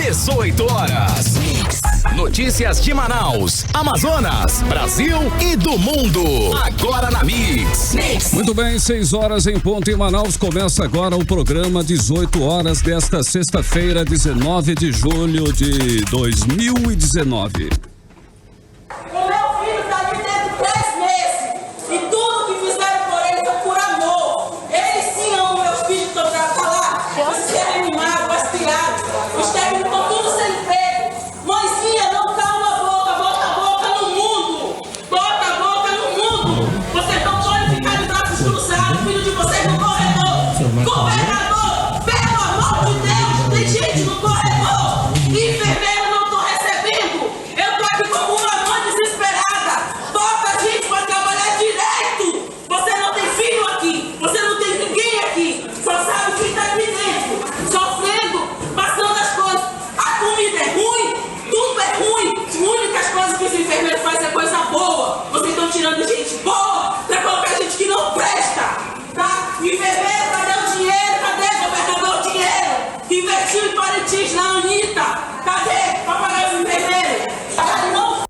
18 horas. Notícias de Manaus, Amazonas, Brasil e do mundo. Agora na Mix. Muito bem, 6 horas em ponto em Manaus. Começa agora o programa 18 horas desta sexta-feira, 19 de julho de 2019. O meu filho está ali dentro 3 meses e tudo que fizeram por ele foi por amor. Eles sim amam meus filhos, estão para falar. Os terminados, aspirados, os técnicos estão tudo sem emprego. Mãezinha, não calma a boca, bota a boca no mundo. Bota a boca no mundo. Vocês não podem ficar de braços cruzados, filho de vocês no corredor. Governador, pelo amor de Deus, tem gente no corredor. Enfermeiro, não estou recebendo. Eu estou aqui como uma mãe desesperada. Bota a gente para trabalhar direito. Você não tem filho aqui. Você não tem ninguém aqui. Só sabe quem está aqui dentro. Sofrendo, passando as coisas. A comida é ruim, tudo é ruim. As únicas coisas que os enfermeiros fazem é coisa boa. Vocês estão tirando gente boa para colocar gente que não presta. Tá? Enfermeiro, cadê o dinheiro? Cadê, governador, o dinheiro? Investiu em Parintins na Anitta. Cadê? Para pagar os enfermeiros. Não.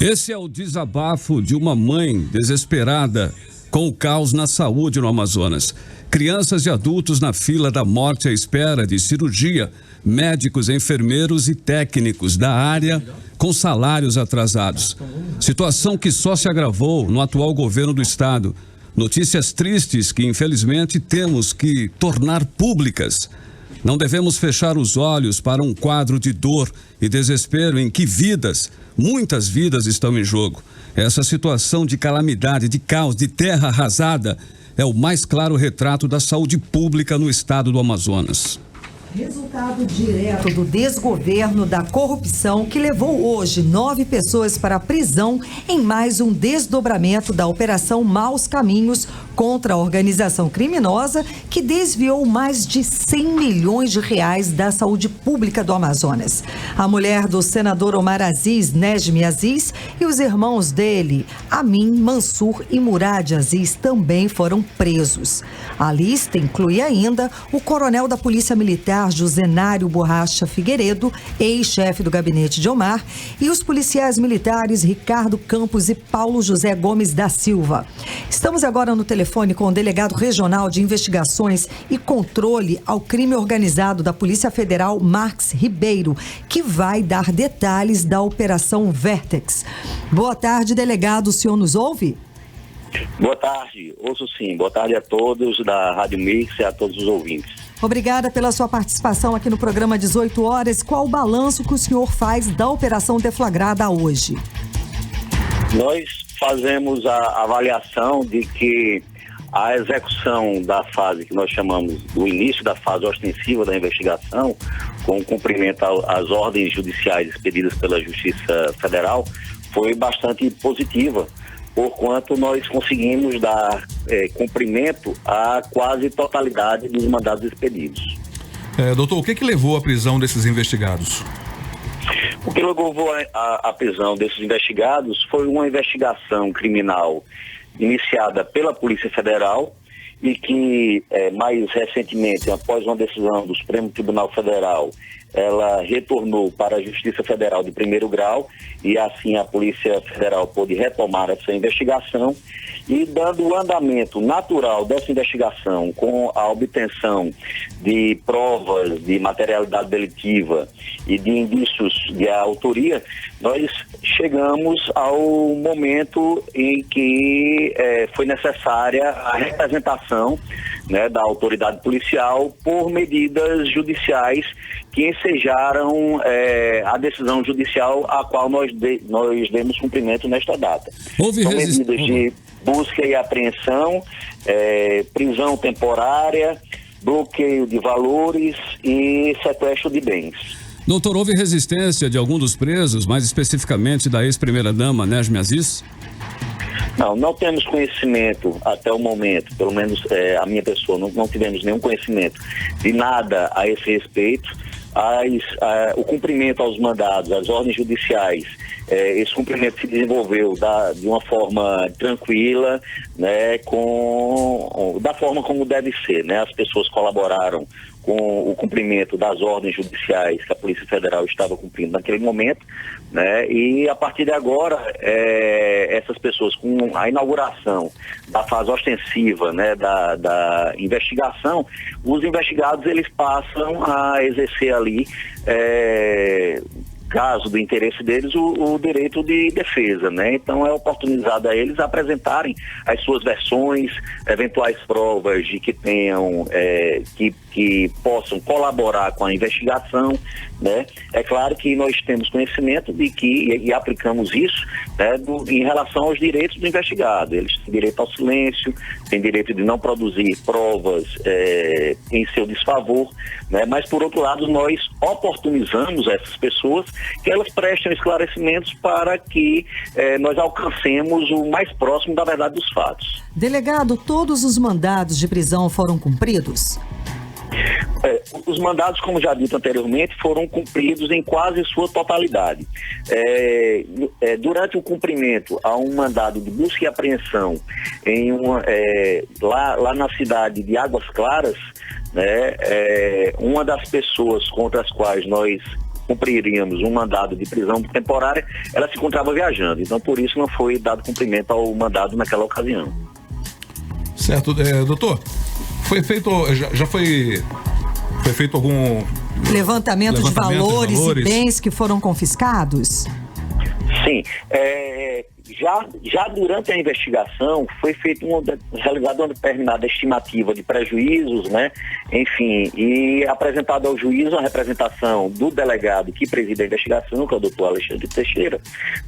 Esse é o desabafo de uma mãe desesperada com o caos na saúde no Amazonas. Crianças e adultos na fila da morte à espera de cirurgia, médicos, enfermeiros e técnicos da área com salários atrasados. Situação que só se agravou no atual governo do estado. Notícias tristes que, infelizmente, temos que tornar públicas. Não devemos fechar os olhos para um quadro de dor e desespero em que vidas, muitas vidas estão em jogo. Essa situação de calamidade, de caos, de terra arrasada é o mais claro retrato da saúde pública no estado do Amazonas. Resultado direto do desgoverno, da corrupção, que levou hoje 9 pessoas para a prisão em mais um desdobramento da Operação Maus Caminhos contra a organização criminosa que desviou mais de 100 milhões de reais da saúde pública do Amazonas. A mulher do senador Omar Aziz, Nejmi Aziz, e os irmãos dele, Amin, Mansur e Murad Aziz, também foram presos. A lista inclui ainda o coronel da Polícia Militar, Josenário Borracha Figueiredo, ex-chefe do gabinete de Omar, e os policiais militares Ricardo Campos e Paulo José Gomes da Silva. Estamos agora no telefone com o delegado regional de investigações e controle ao crime organizado da Polícia Federal, Marques Ribeiro, que vai dar detalhes da Operação Vertex. Boa tarde, delegado. O senhor nos ouve? Boa tarde, ouço sim. Boa tarde a todos da Rádio Mix e a todos os ouvintes. Obrigada pela sua participação aqui no programa 18 horas. Qual o balanço que o senhor faz da operação deflagrada hoje? Nós fazemos a avaliação de que a execução da fase que nós chamamos do início da fase ostensiva da investigação, com cumprimento às ordens judiciais expedidas pela Justiça Federal, foi bastante positiva, porquanto nós conseguimos dar cumprimento à quase totalidade dos mandados expedidos. Doutor, o que levou à prisão desses investigados? O que levou à prisão desses investigados foi uma investigação criminal iniciada pela Polícia Federal e que, mais recentemente, após uma decisão do Supremo Tribunal Federal, ela retornou para a Justiça Federal de primeiro grau e assim a Polícia Federal pôde retomar essa investigação e dando o andamento natural dessa investigação com a obtenção de provas de materialidade delitiva e de indícios de autoria, nós chegamos ao momento em que foi necessária a representação, né, da autoridade policial por medidas judiciais que ensejaram a decisão judicial a qual nós demos cumprimento nesta data. São medidas de busca e apreensão, prisão temporária, bloqueio de valores e sequestro de bens. Doutor, houve resistência de algum dos presos, mais especificamente da ex-primeira-dama, Nejmi Aziz? Não temos conhecimento até o momento, pelo menos a minha pessoa, não tivemos nenhum conhecimento de nada a esse respeito. O cumprimento aos mandados, às ordens judiciais, esse cumprimento se desenvolveu de uma forma tranquila, né, da forma como deve ser, né? As pessoas colaboraram com o cumprimento das ordens judiciais que a Polícia Federal estava cumprindo naquele momento, né? E a partir de agora, essas pessoas, com a inauguração da fase ostensiva, né, da investigação, os investigados eles passam a exercer ali, caso do interesse deles, o direito de defesa, né? Então é oportunizado a eles apresentarem as suas versões, eventuais provas de que tenham, que possam colaborar com a investigação, né? É claro que nós temos conhecimento de que, e aplicamos isso, né, em relação aos direitos do investigado. Eles têm direito ao silêncio, têm direito de não produzir provas em seu desfavor, né? Mas por outro lado nós oportunizamos essas pessoas que elas prestem esclarecimentos para que nós alcancemos o mais próximo da verdade dos fatos. Delegado, todos os mandados de prisão foram cumpridos? Os mandados, como já dito anteriormente, foram cumpridos em quase sua totalidade. Durante o cumprimento a um mandado de busca e apreensão lá na cidade de Águas Claras, né, uma das pessoas contra as quais nós cumpriríamos um mandado de prisão temporária, ela se encontrava viajando, então por isso não foi dado cumprimento ao mandado naquela ocasião. Certo, doutor, foi feito, já foi feito algum levantamento de valores e bens que foram confiscados? Sim, já durante a investigação foi realizada uma determinada estimativa de prejuízos, né? Enfim, e apresentada ao juiz a representação do delegado que preside a investigação, que é o doutor Alexandre Teixeira,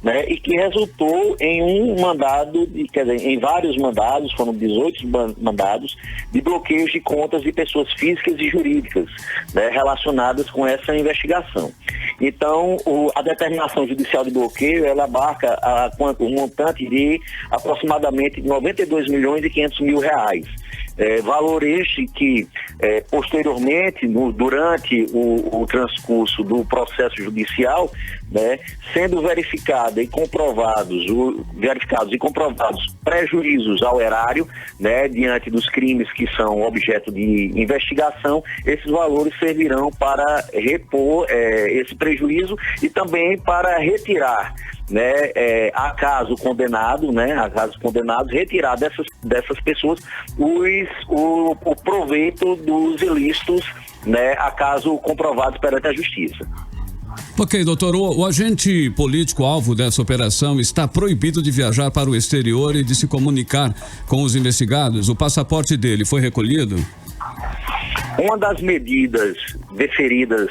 né? E que resultou em um mandado, em vários mandados, foram 18 mandados de bloqueios de contas de pessoas físicas e jurídicas, né, relacionadas com essa investigação. Então, a determinação judicial de bloqueio, ela abarca um montante de aproximadamente 92 milhões e 500 mil reais. Valor este que, posteriormente, durante o transcurso do processo judicial, né, sendo verificados e comprovados prejuízos ao erário, né, diante dos crimes que são objeto de investigação, esses valores servirão para repor esse prejuízo e também para retirar, né, a caso condenado, né, retirar dessas pessoas o proveito dos ilícitos, né, a caso comprovados perante a justiça. Ok, doutor, o agente político alvo dessa operação está proibido de viajar para o exterior e de se comunicar com os investigados. O passaporte dele foi recolhido? Uma das medidas deferidas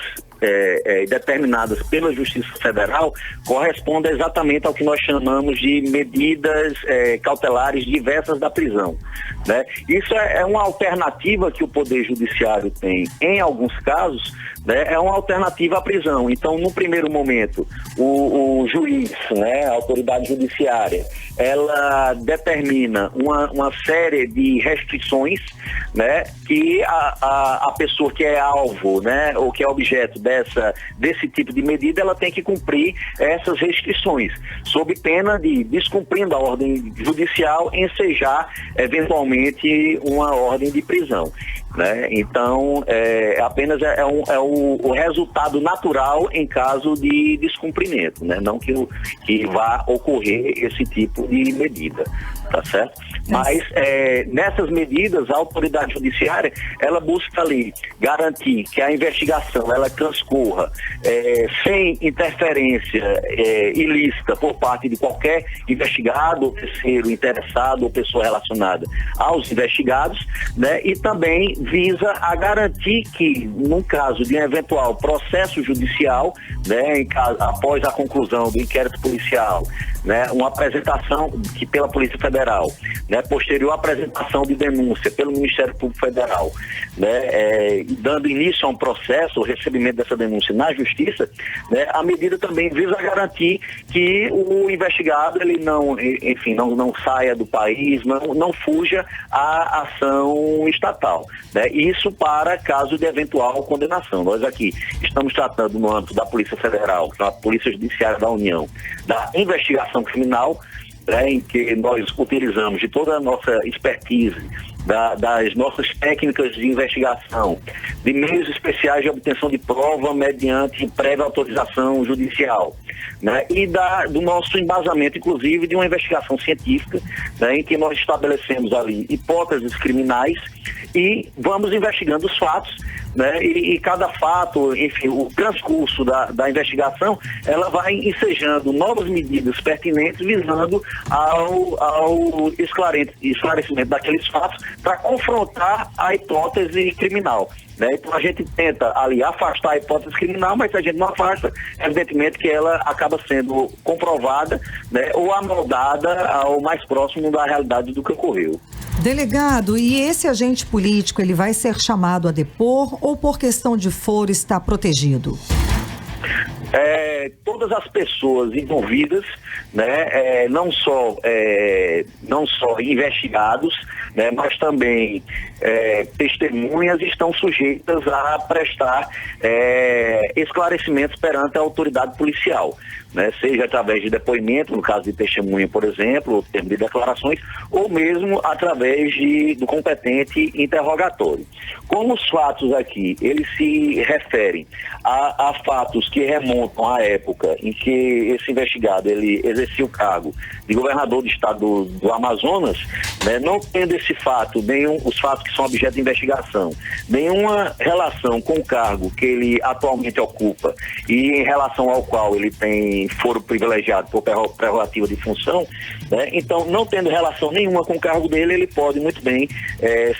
determinadas pela Justiça Federal corresponde exatamente ao que nós chamamos de medidas cautelares diversas da prisão, né? Isso é uma alternativa que o Poder Judiciário tem em alguns casos, né? É uma alternativa à prisão. Então, no primeiro momento, o juiz, né, a autoridade judiciária, ela determina uma série de restrições, né, que a pessoa que é alvo, né, ou que é objeto desse tipo de medida, ela tem que cumprir essas restrições, sob pena de, descumprindo a ordem judicial, ensejar eventualmente uma ordem de prisão, né? Então, apenas o resultado natural em caso de descumprimento, né? Não que vá ocorrer esse tipo de medida, tá certo? Mas nessas medidas, a autoridade judiciária, ela busca ali garantir que a investigação ela transcorra sem interferência ilícita por parte de qualquer investigado, ou terceiro interessado, ou pessoa relacionada aos investigados, né? E também visa a garantir que, num caso de um eventual processo judicial, né, após a conclusão do inquérito policial, né, uma apresentação pela Polícia Federal, né, posterior apresentação de denúncia pelo Ministério Público Federal, né, dando início a um processo, o recebimento dessa denúncia na Justiça, né, a medida também visa garantir que o investigado ele não saia do país, não fuja à ação estatal, né, isso para caso de eventual condenação. Nós aqui estamos tratando no âmbito da Polícia Federal, da Polícia Judiciária da União, da investigação criminal, né, em que nós utilizamos de toda a nossa expertise das nossas técnicas de investigação, de meios especiais de obtenção de prova mediante prévia autorização judicial, né? E do nosso embasamento, inclusive, de uma investigação científica, né, em que nós estabelecemos ali hipóteses criminais e vamos investigando os fatos, né? E cada fato, enfim, o transcurso da investigação, ela vai ensejando novas medidas pertinentes visando ao esclarecimento daqueles fatos para confrontar a hipótese criminal, né? Então a gente tenta ali afastar a hipótese criminal, mas se a gente não afasta, evidentemente que ela acaba sendo comprovada, né, ou amoldada ao mais próximo da realidade do que ocorreu. Delegado, e esse agente político, ele vai ser chamado a depor ou por questão de foro está protegido? Todas as pessoas envolvidas, né, não só investigados, né, mas também testemunhas estão sujeitas a prestar esclarecimentos perante a autoridade policial, né, seja através de depoimento, no caso de testemunha, por exemplo, ou termo de declarações, ou mesmo através do competente interrogatório. Como os fatos aqui, eles se referem a fatos que remontam à época em que esse investigado ele exercia o cargo de governador do estado do Amazonas, né, não tendo esse fato, os fatos que são objeto de investigação, nenhuma relação com o cargo que ele atualmente ocupa e em relação ao qual ele tem foro privilegiado por prerrogativa de função, né, então, não tendo relação nenhuma com o cargo dele, ele pode muito bem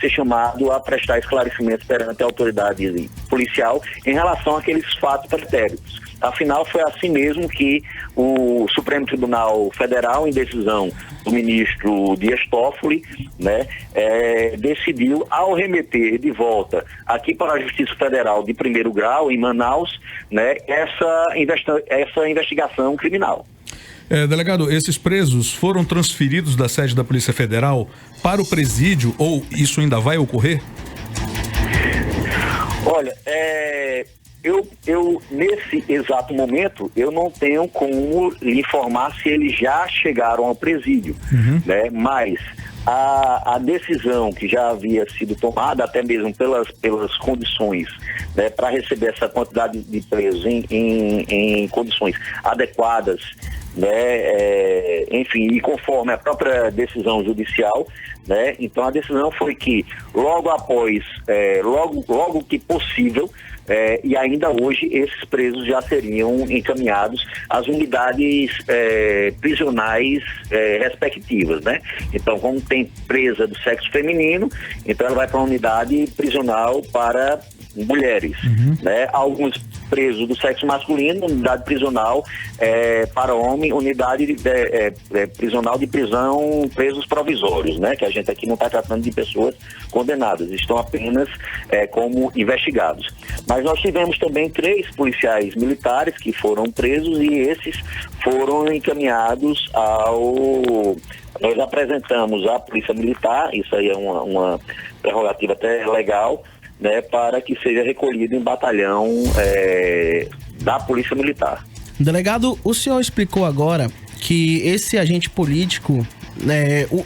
ser chamado a prestar esclarecimentos perante a autoridade policial em relação àqueles fatos pretéritos. Afinal, foi assim mesmo que o Supremo Tribunal Federal, em decisão do ministro Dias Toffoli, né, decidiu, ao remeter de volta aqui para a Justiça Federal de primeiro grau, em Manaus, né, essa investigação criminal. Delegado, esses presos foram transferidos da sede da Polícia Federal para o presídio, ou isso ainda vai ocorrer? Olha, eu nesse exato momento, eu não tenho como lhe informar se eles já chegaram ao presídio, né? Mas a decisão que já havia sido tomada, até mesmo pelas condições, né, para receber essa quantidade de presos em condições adequadas, né, enfim, e conforme a própria decisão judicial, né, então a decisão foi que logo após, logo que possível, e ainda hoje esses presos já seriam encaminhados às unidades prisionais respectivas, né? Então, como tem presa do sexo feminino, então ela vai para uma unidade prisional para mulheres, né? Alguns presos do sexo masculino, unidade prisional para homem, unidade prisional de prisão, presos provisórios, né? Que a gente aqui não está tratando de pessoas condenadas, estão apenas como investigados. Mas nós tivemos também 3 policiais militares que foram presos e esses foram encaminhados nós apresentamos à Polícia Militar, isso aí é uma prerrogativa até legal, né, para que seja recolhido em batalhão da Polícia Militar. Delegado, o senhor explicou agora que esse agente político,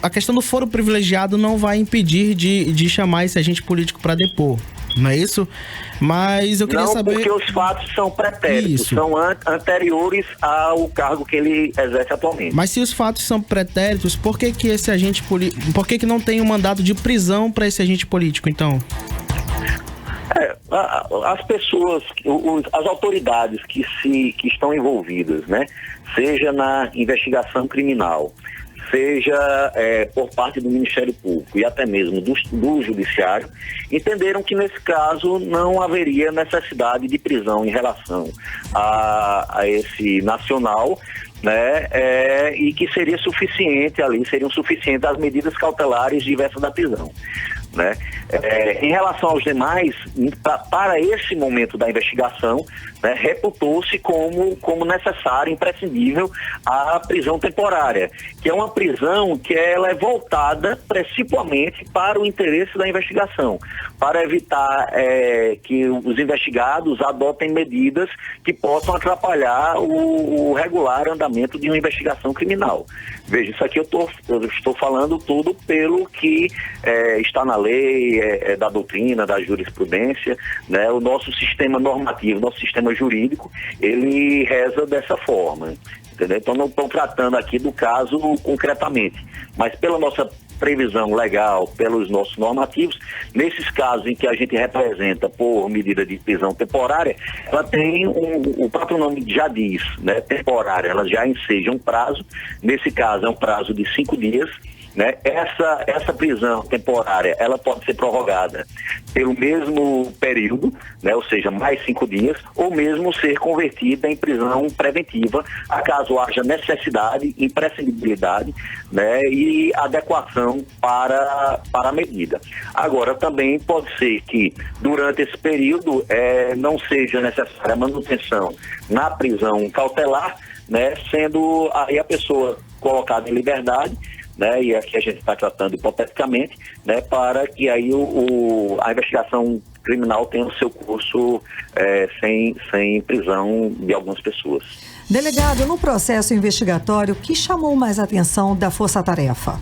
a questão do foro privilegiado não vai impedir de chamar esse agente político para depor, não é isso? Mas eu queria saber... Não, porque os fatos são pretéritos, são anteriores ao cargo que ele exerce atualmente. Mas se os fatos são pretéritos, por que esse agente político... Por que não tem um mandado de prisão para esse agente político, então? As pessoas, as autoridades que estão envolvidas, né, seja na investigação criminal, seja por parte do Ministério Público e até mesmo do Judiciário, entenderam que nesse caso não haveria necessidade de prisão em relação a esse nacional, né, e que seriam suficientes as medidas cautelares diversas da prisão, né? Em relação aos demais, para esse momento da investigação, né, reputou-se como necessário, imprescindível, a prisão temporária, que é uma prisão que ela é voltada principalmente para o interesse da investigação, para evitar que os investigados adotem medidas que possam atrapalhar o regular andamento de uma investigação criminal. Veja, isso aqui eu estou falando tudo pelo que está na lei, da doutrina, da jurisprudência, né? O nosso sistema normativo, nosso sistema jurídico, ele reza dessa forma, entendeu? Então não estou tratando aqui do caso concretamente, mas pela nossa previsão legal, pelos nossos normativos, nesses casos em que a gente representa por medida de prisão temporária, ela tem o próprio nome já diz, né? Temporária, ela já enseja um prazo, nesse caso é um prazo de 5 dias, né? Essa prisão temporária, ela pode ser prorrogada pelo mesmo período, né? Ou seja, mais 5 dias, ou mesmo ser convertida em prisão preventiva, acaso haja necessidade, imprescindibilidade, né? E adequação para a medida. Agora, também pode ser que durante esse período não seja necessária a manutenção na prisão cautelar, né? Sendo aí a pessoa colocada em liberdade, né, e aqui a gente está tratando hipoteticamente, né, para que aí a investigação criminal tenha o seu curso sem prisão de algumas pessoas. Delegado, no processo investigatório, o que chamou mais a atenção da Força Tarefa?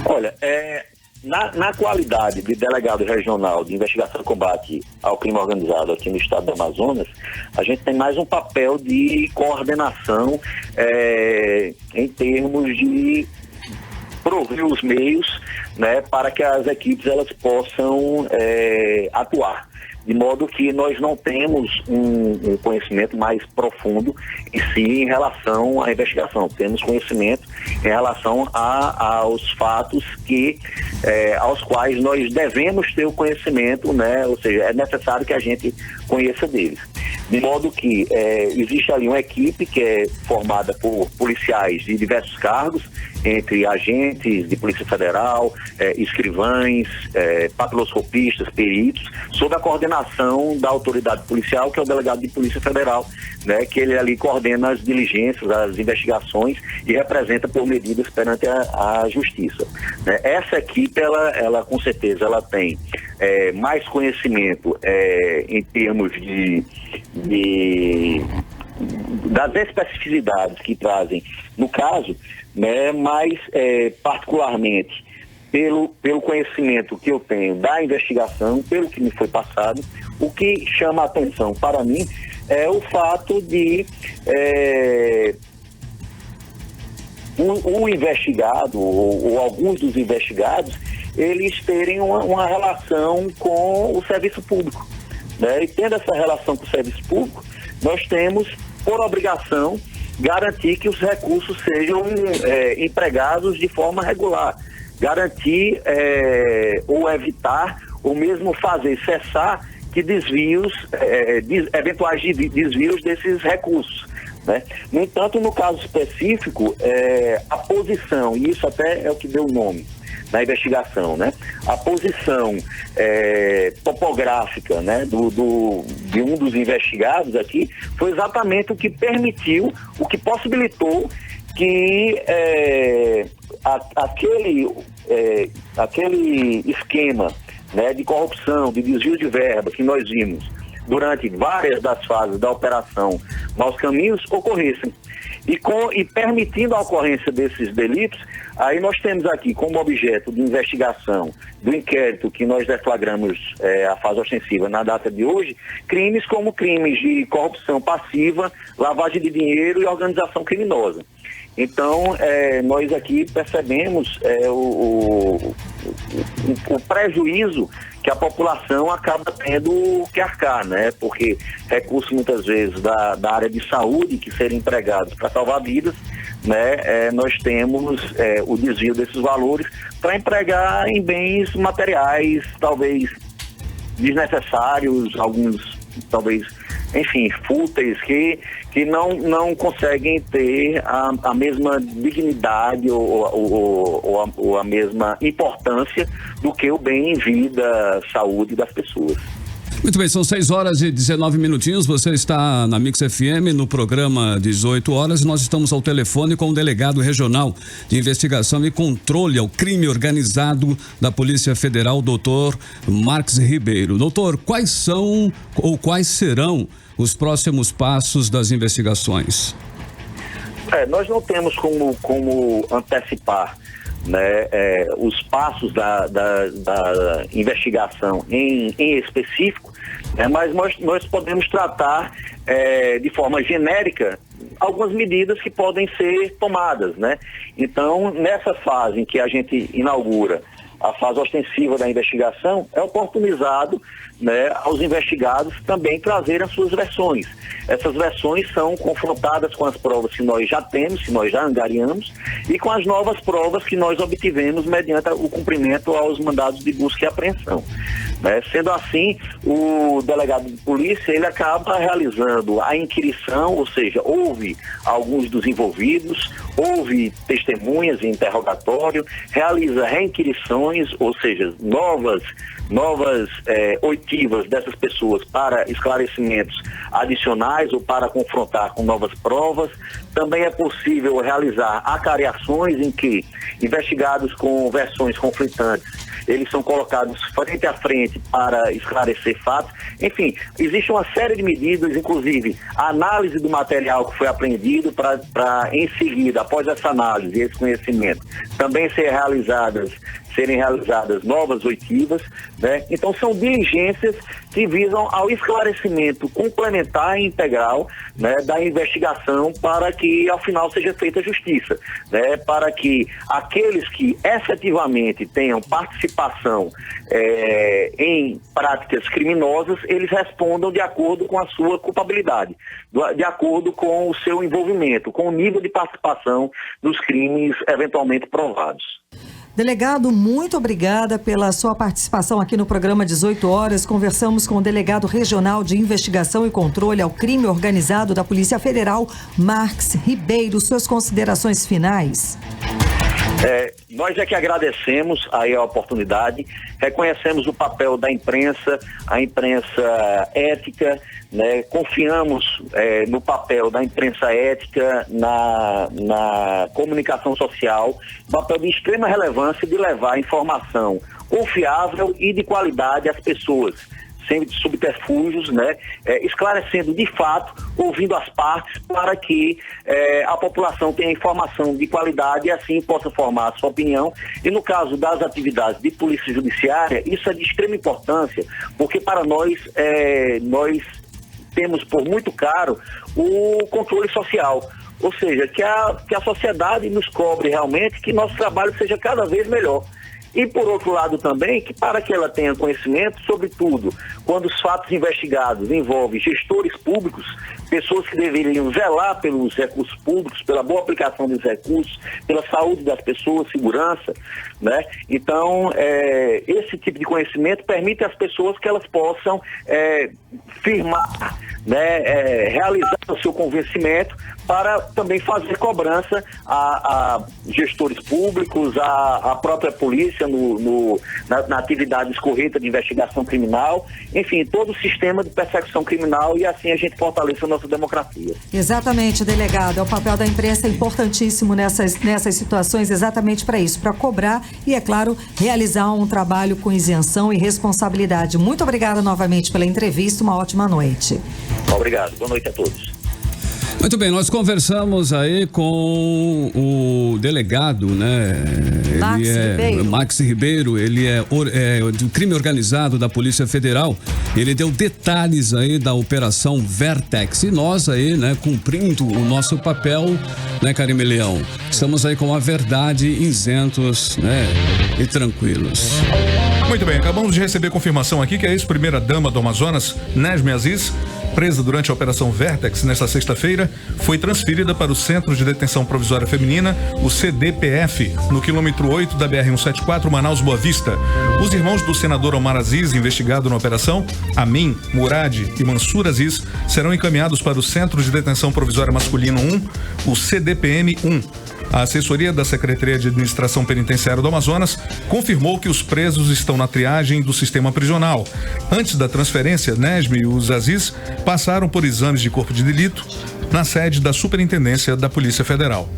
Olha, na qualidade de delegado regional de investigação e combate ao crime organizado aqui no estado do Amazonas, a gente tem mais um papel de coordenação em termos de prover os meios, né, para que as equipes elas possam atuar. De modo que nós não temos um conhecimento mais profundo em si em relação à investigação. Temos conhecimento em relação aos fatos aos quais nós devemos ter o conhecimento, né? Ou seja, é necessário que a gente conheça deles. De modo que existe ali uma equipe que é formada por policiais de diversos cargos, entre agentes de Polícia Federal, escrivães, papiloscopistas, peritos, sob a coordenação da autoridade policial, que é o delegado de Polícia Federal, né, que ele ali coordena as diligências, as investigações e representa por medidas perante a Justiça. Né? Essa equipe, ela com certeza, ela tem mais conhecimento em termos das especificidades que trazem no caso, né, mas particularmente pelo conhecimento que eu tenho da investigação, pelo que me foi passado, o que chama a atenção para mim é o fato de o investigado ou alguns dos investigados eles terem uma relação com o serviço público, né? E tendo essa relação com o serviço público, nós temos por obrigação garantir que os recursos sejam empregados de forma regular, garantir ou evitar ou mesmo fazer cessar que eventuais desvios desses recursos, né? No entanto, no caso específico, a posição, e isso até é o que deu o nome na investigação, né? A posição topográfica, né, de um dos investigados aqui foi exatamente o que permitiu, o que possibilitou que aquele esquema, né, de corrupção, de desvio de verba que nós vimos durante várias das fases da operação Maus Caminhos ocorressem. E permitindo a ocorrência desses delitos, aí nós temos aqui como objeto de investigação do inquérito que nós deflagramos a fase ostensiva na data de hoje, crimes como crimes de corrupção passiva, lavagem de dinheiro e organização criminosa. Então, nós aqui percebemos o prejuízo que a população acaba tendo que arcar, né? Porque recursos muitas vezes da área de saúde que serem empregados para salvar vidas, né? Nós temos o desvio desses valores para empregar em bens materiais, talvez desnecessários, alguns talvez enfim, fúteis, que não conseguem ter a mesma dignidade ou a mesma importância do que o bem em vida, saúde das pessoas. Muito bem, são 6h19. Você está na Mix FM, no programa 18 horas. Nós estamos ao telefone com o delegado regional de investigação e controle ao crime organizado da Polícia Federal, doutor Marques Ribeiro. Doutor, quais são ou quais serão os próximos passos das investigações? Nós não temos como antecipar, né, os passos da investigação em específico, né, mas nós podemos tratar de forma genérica algumas medidas que podem ser tomadas, né? Então, nessa fase em que a gente inaugura a fase ostensiva da investigação, é oportunizado, né, aos investigados também trazerem as suas versões. Essas versões são confrontadas com as provas que nós já temos, que nós já angariamos, e com as novas provas que nós obtivemos mediante o cumprimento aos mandados de busca e apreensão. Né? Sendo assim, o delegado de polícia, ele acaba realizando a inquirição, ou seja, ouve alguns dos envolvidos, ouve testemunhas em interrogatório, realiza reinquirições, ou seja, novas oitivas dessas pessoas para esclarecimentos adicionais ou para confrontar com novas provas. Também é possível realizar acariações em que investigados com versões conflitantes, eles são colocados frente a frente para esclarecer fatos. Enfim, existe uma série de medidas, inclusive a análise do material que foi apreendido para em seguida, após essa análise e esse conhecimento, também serem realizadas novas oitivas, né? Então são diligências que visam ao esclarecimento complementar e integral, né, da investigação, para que ao final seja feita justiça, né? Para que aqueles que efetivamente tenham participação em práticas criminosas, eles respondam de acordo com a sua culpabilidade, de acordo com o seu envolvimento, com o nível de participação dos crimes eventualmente provados. Delegado, muito obrigada pela sua participação aqui no programa 18 horas. Conversamos com o delegado regional de investigação e controle ao crime organizado da Polícia Federal, Marques Ribeiro. Suas considerações finais? Nós é que agradecemos aí a oportunidade, reconhecemos o papel da imprensa, a imprensa ética, né? Confiamos no papel da imprensa ética na comunicação social, papel de extrema relevância de levar informação confiável e de qualidade às pessoas, sem subterfúgios, né? Esclarecendo de fato, ouvindo as partes, para que a população tenha informação de qualidade e assim possa formar a sua opinião. E no caso das atividades de polícia judiciária, isso é de extrema importância, porque para nós temos por muito caro o controle social. Ou seja, que a sociedade nos cobre realmente que nosso trabalho seja cada vez melhor. E, por outro lado, também, que para que ela tenha conhecimento, sobretudo, quando os fatos investigados envolvem gestores públicos, pessoas que deveriam zelar pelos recursos públicos, pela boa aplicação dos recursos, pela saúde das pessoas, segurança, né? Então, esse tipo de conhecimento permite às pessoas que elas possam firmar, né? Realizar o seu convencimento, para também fazer cobrança a gestores públicos, a própria polícia na atividade escorreta de investigação criminal, enfim, todo o sistema de persecução criminal, e assim a gente fortalece a nossa democracia. Exatamente, delegado. É o papel da imprensa importantíssimo nessas situações, exatamente para isso, para cobrar e, é claro, realizar um trabalho com isenção e responsabilidade. Muito obrigada novamente pela entrevista, uma ótima noite. Obrigado, boa noite a todos. Muito bem, nós conversamos aí com o delegado, né? Marques Ribeiro, ele é do crime organizado da Polícia Federal. Ele deu detalhes aí da operação Vertex. E nós aí, né, cumprindo o nosso papel, né, Karime Leão? Estamos aí com a verdade, isentos, né, e tranquilos. Muito bem, acabamos de receber confirmação aqui que a ex-primeira-dama do Amazonas, Nesme Aziz, presa durante a Operação Vertex nesta sexta-feira, foi transferida para o Centro de Detenção Provisória Feminina, o CDPF, no quilômetro 8 da BR-174, Manaus Boa Vista. Os irmãos do senador Omar Aziz, investigado na operação, Amin, Murad e Mansur Aziz, serão encaminhados para o Centro de Detenção Provisória Masculino 1, o CDPM-1. A assessoria da Secretaria de Administração Penitenciária do Amazonas confirmou que os presos estão na triagem do sistema prisional. Antes da transferência, Nesme e os Aziz passaram por exames de corpo de delito na sede da Superintendência da Polícia Federal.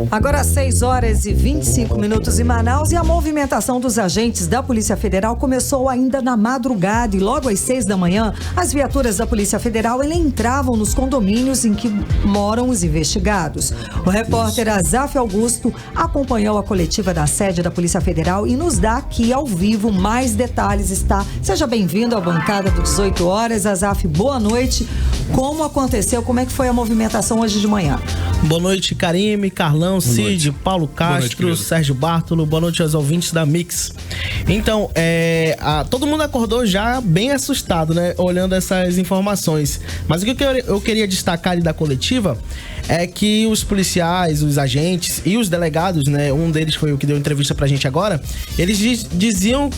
Agora 6h25 em Manaus, e a movimentação dos agentes da Polícia Federal começou ainda na madrugada, e logo às 6 da manhã, as viaturas da Polícia Federal entravam nos condomínios em que moram os investigados. O repórter Azaf Augusto acompanhou a coletiva da sede da Polícia Federal e nos dá aqui ao vivo mais detalhes. Seja bem-vindo à bancada do 18 horas. Azaf, boa noite. Como aconteceu, como é que foi a movimentação hoje de manhã? Boa noite, Karime, Carlão, Cid, Paulo Castro, Sérgio Bartolo, boa noite aos ouvintes da Mix. Então, todo mundo acordou já bem assustado, né, olhando essas informações. Mas o que eu queria destacar ali da coletiva é que os policiais, os agentes e os delegados, né, um deles foi o que deu entrevista pra gente agora, eles diziam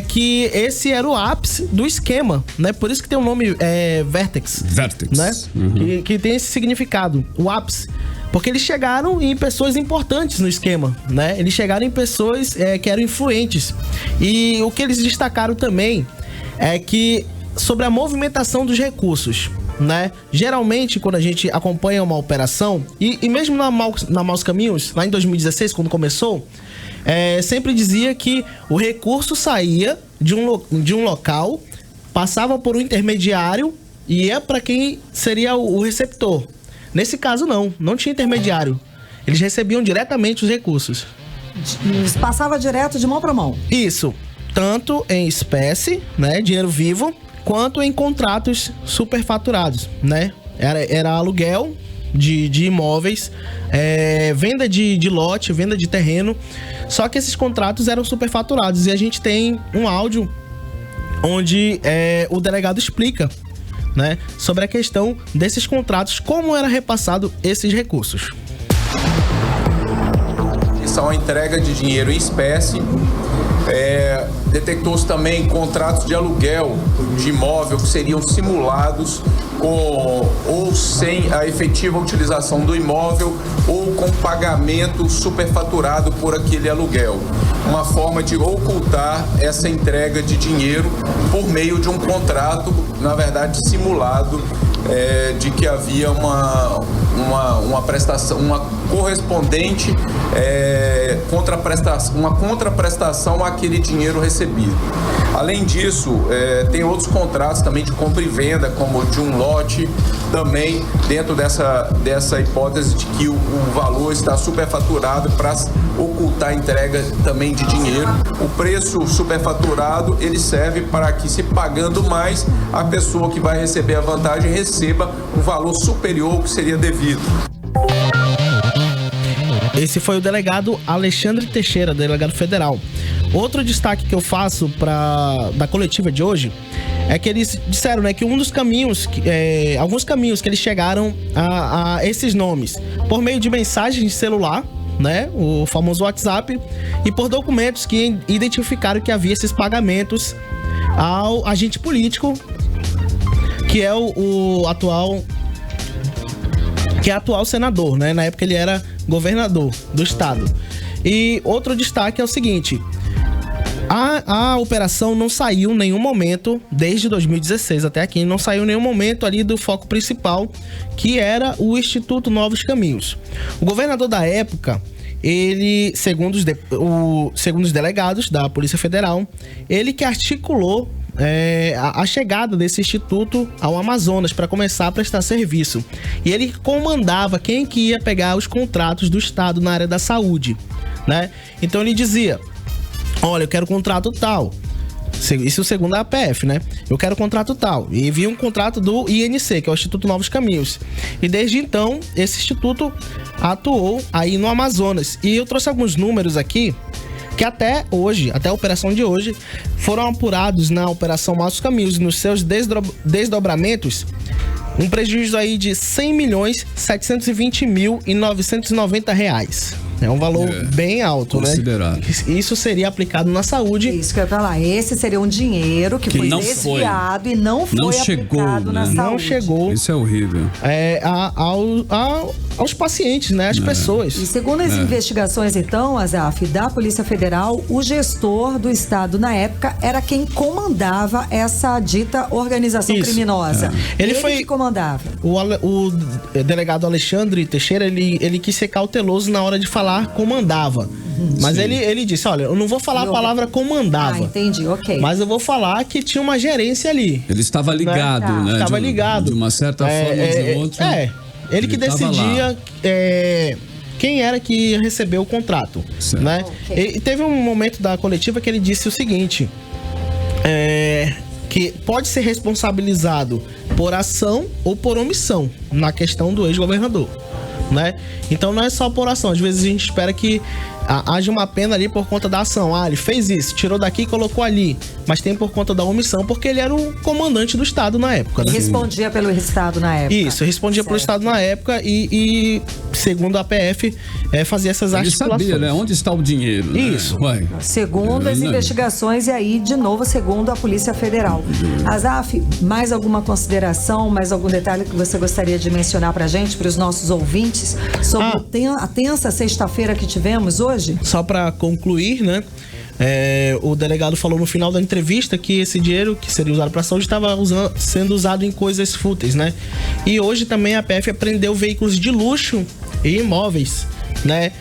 que esse era o ápice do esquema, né, por isso que tem o nome Vertex, né, que tem esse significado, o ápice. Porque eles chegaram em pessoas importantes no esquema, né? Eles chegaram em pessoas que eram influentes. E o que eles destacaram também é que sobre a movimentação dos recursos, né? Geralmente, quando a gente acompanha uma operação, e mesmo na Maus Caminhos, lá em 2016, quando começou, sempre dizia que o recurso saía de um local, passava por um intermediário e ia para quem seria o receptor. Nesse caso, não tinha intermediário. Eles recebiam diretamente os recursos. Passava direto de mão para mão. Isso. Tanto em espécie, né, dinheiro vivo, quanto em contratos superfaturados, né? Era aluguel de imóveis, venda de lote, venda de terreno. Só que esses contratos eram superfaturados. E a gente tem um áudio onde o delegado explica, né, sobre a questão desses contratos, como era repassado esses recursos. São a entrega de dinheiro em espécie. Detectou-se também contratos de aluguel de imóvel que seriam simulados com ou sem a efetiva utilização do imóvel ou com pagamento superfaturado por aquele aluguel. Uma forma de ocultar essa entrega de dinheiro por meio de um contrato, na verdade, simulado, de que havia uma prestação, uma correspondente contraprestação àquele dinheiro recebido. Além disso, tem outros contratos também de compra e venda, como de um lote, também dentro dessa hipótese de que o valor está superfaturado para ocultar a entrega também de dinheiro. O preço superfaturado, ele serve para que, se pagando mais, a pessoa que vai receber a vantagem receba um valor superior ao que seria devido. Esse foi o delegado Alexandre Teixeira, delegado federal. Outro destaque que eu faço da coletiva de hoje é que eles disseram, né, que um dos caminhos, alguns caminhos que eles chegaram a esses nomes, por meio de mensagens de celular, né, o famoso WhatsApp, e por documentos que identificaram que havia esses pagamentos ao agente político, que é o atual senador, né? Na época ele era governador do estado. E outro destaque é o seguinte: a operação não saiu em nenhum momento, desde 2016 até aqui, não saiu em nenhum momento ali do foco principal, que era o Instituto Novos Caminhos. O governador da época, ele, segundo os delegados da Polícia Federal, ele que articulou a chegada desse instituto ao Amazonas para começar a prestar serviço. E ele comandava quem que ia pegar os contratos do estado na área da saúde, né? Então ele dizia: olha, eu quero contrato tal. Isso segundo a APF, né? Eu quero contrato tal. E envia um contrato do INC, que é o Instituto Novos Caminhos. E desde então, esse instituto atuou aí no Amazonas. E eu trouxe alguns números aqui que até hoje, até a operação de hoje, foram apurados na Operação Maus Caminhos e nos seus desdobramentos um prejuízo aí de R$100.720.990. É um valor bem alto, considerado, né? Isso seria aplicado na saúde. Isso que eu ia falar. Esse seria um dinheiro que foi desviado e não foi aplicado na saúde. Não chegou. Isso é horrível. Aos pacientes, né? Às pessoas. E segundo as investigações, então, Azaf, da Polícia Federal, o gestor do estado na época era quem comandava essa dita organização criminosa. Ele foi que comandava. O delegado Alexandre Teixeira, ele quis ser cauteloso na hora de falar comandava. Mas ele disse, olha, eu não vou falar a palavra comandava. Entendi, ok. Mas eu vou falar que tinha uma gerência ali. Ele estava ligado, né? Estava ligado. De uma certa forma ou de outra. Ele que decidia quem era que ia receber o contrato, né? E teve um momento da coletiva que ele disse o seguinte, que pode ser responsabilizado por ação ou por omissão na questão do ex-governador, né? Então não é só por ação, às vezes a gente espera que haja uma pena ali por conta da ação. Ele fez isso, tirou daqui e colocou ali, mas tem por conta da omissão, porque ele era o comandante do estado na época, né? Respondia pelo estado na época. Isso, respondia pelo estado na época e segundo a PF, fazia essas articulações. Ele sabia, né? Onde está o dinheiro, Isso. Né? Segundo as investigações, e aí, de novo, segundo a Polícia Federal. Azaf, mais alguma consideração, mais algum detalhe que você gostaria de mencionar pra gente, para os nossos ouvintes, sobre a tensa sexta-feira que tivemos hoje? Só para concluir, né? O delegado falou no final da entrevista que esse dinheiro que seria usado para a saúde estava sendo usado em coisas fúteis, né? E hoje também a PF apreendeu veículos de luxo e imóveis, né?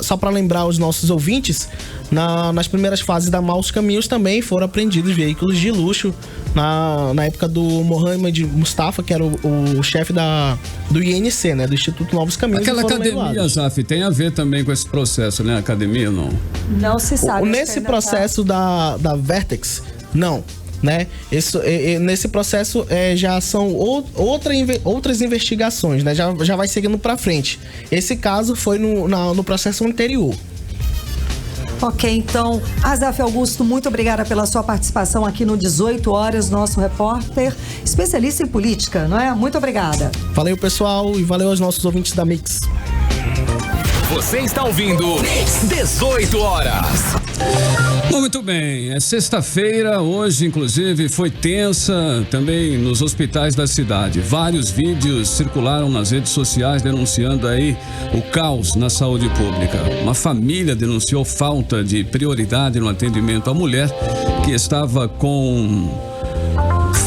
Só para lembrar os nossos ouvintes, nas primeiras fases da Maus Caminhos também foram apreendidos veículos de luxo na época do Mohamed Mustafa, que era o chefe do INC, né? Do Instituto Novos Caminhos. Aquela academia, Zaf, tem a ver também com esse processo, né? Academia, não? Não se sabe. Nesse processo da Vertex, não, né? Nesse processo já são outras investigações, né? Já vai seguindo pra frente. Esse caso foi no processo anterior. Ok, então, Azaf Augusto, muito obrigada pela sua participação aqui no 18 Horas, nosso repórter especialista em política, não é? Muito obrigada. Valeu, pessoal, e valeu aos nossos ouvintes da Mix. Você está ouvindo 18 Horas. Muito bem, é sexta-feira, hoje inclusive foi tensa também nos hospitais da cidade. Vários vídeos circularam nas redes sociais denunciando aí o caos na saúde pública. Uma família denunciou falta de prioridade no atendimento à mulher que estava com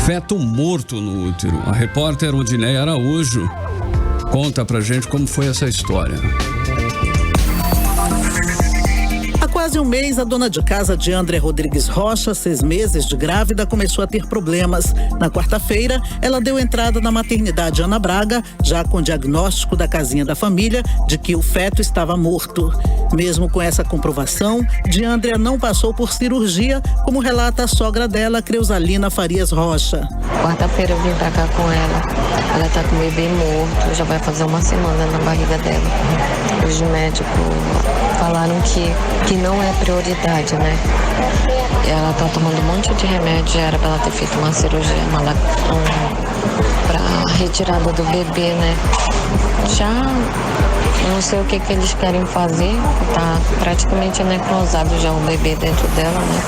feto morto no útero. A repórter Odineia Araújo conta pra gente como foi essa história. Quase um mês, a dona de casa Diandra Rodrigues Rocha, 6 meses de grávida, começou a ter problemas. Na quarta-feira, ela deu entrada na maternidade Ana Braga, já com diagnóstico da casinha da família de que o feto estava morto. Mesmo com essa comprovação, Diandra não passou por cirurgia, como relata a sogra dela, Creusalina Farias Rocha. Quarta-feira eu vim pra cá com ela. Ela tá com o bebê morto, já vai fazer uma semana na barriga dela. Os médicos falaram que não é prioridade, né? Ela tá tomando um monte de remédio, já era pra ela ter feito uma cirurgia, pra retirada do bebê, né? Já não sei o que eles querem fazer, tá praticamente necrosado já o bebê dentro dela, né?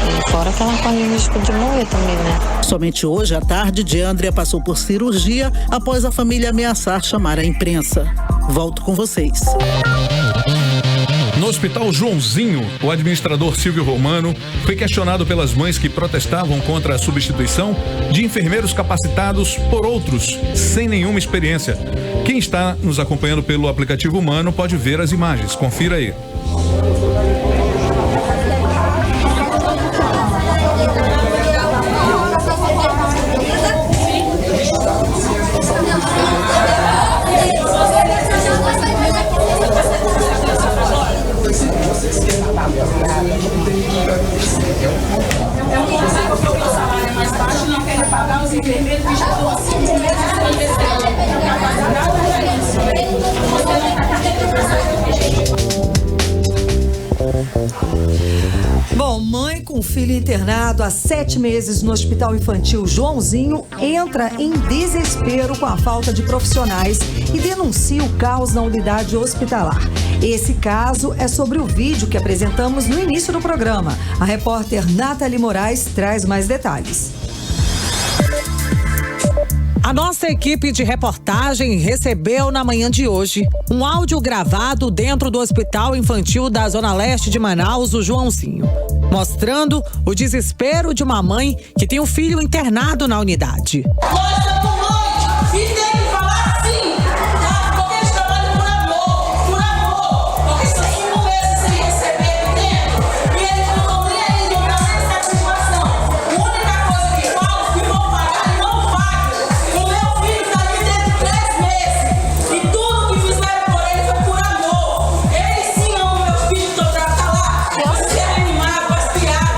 E fora que ela corre o risco de morrer também, né? Somente hoje à tarde, Diandra passou por cirurgia após a família ameaçar chamar a imprensa. Volto com vocês. No Hospital Joãozinho, o administrador Silvio Romano foi questionado pelas mães que protestavam contra a substituição de enfermeiros capacitados por outros sem nenhuma experiência. Quem está nos acompanhando pelo aplicativo Humano pode ver as imagens. Confira aí. filho internado há 7 meses no Hospital Infantil Joãozinho entra em desespero com a falta de profissionais e denuncia o caos na unidade hospitalar. Esse caso é sobre o vídeo que apresentamos no início do programa. A repórter Nathalie Moraes traz mais detalhes. A nossa equipe de reportagem recebeu na manhã de hoje um áudio gravado dentro do Hospital Infantil da Zona Leste de Manaus, o Joãozinho, mostrando o desespero de uma mãe que tem um filho internado na unidade. E tem que falar sim, tá? Porque eles trabalham por amor, porque são 5 meses sem receber aqui dentro e eles não estão nem aí de dar satisfação. A única coisa que falam que vão pagar e não pagam. O meu filho está aqui dentro de 3 meses e tudo que fizeram por ele foi por amor. Eles sim amam meus filhos que estão pra lá. Eles querem animar, passear.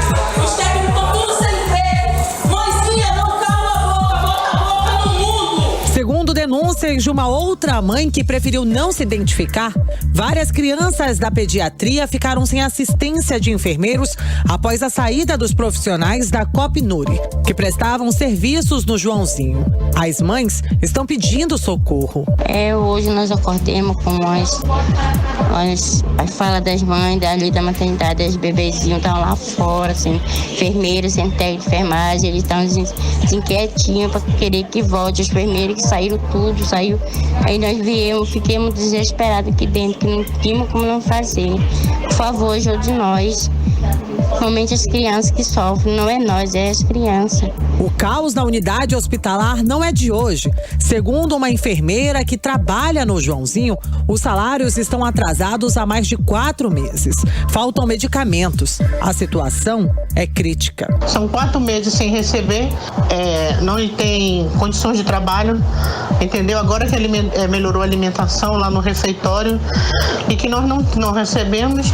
Os técnicos estão tudo sem emprego. Mãezinha, não cala a boca, bota a boca no mundo. Segundo denúncias de uma outra mãe que preferiu não se identificar, várias crianças da pediatria ficaram sem assistência de enfermeiros após a saída dos profissionais da Copnuri, que prestavam serviços no Joãozinho. As mães estão pedindo socorro. Hoje nós acordemos com as falas das mães ali da maternidade, os bebezinhos estão lá fora, assim, enfermeiros, sem técnico de enfermagem, eles estão desinquietinhos para querer que volte. Os enfermeiros que saíram tudo, saiu. Aí nós ficamos desesperados aqui dentro, que não tínhamos como não fazer. Por favor, ajude nós. Realmente as crianças que sofrem, não é nós, é as crianças. O caos na unidade hospitalar não é de hoje. Segundo uma enfermeira que trabalha no Joãozinho, os salários estão atrasados há mais de 4 meses. Faltam medicamentos. A situação é crítica. São 4 meses sem receber, não tem condições de trabalho, entendeu? Agora que ele melhorou a alimentação lá no refeitório e que nós não recebemos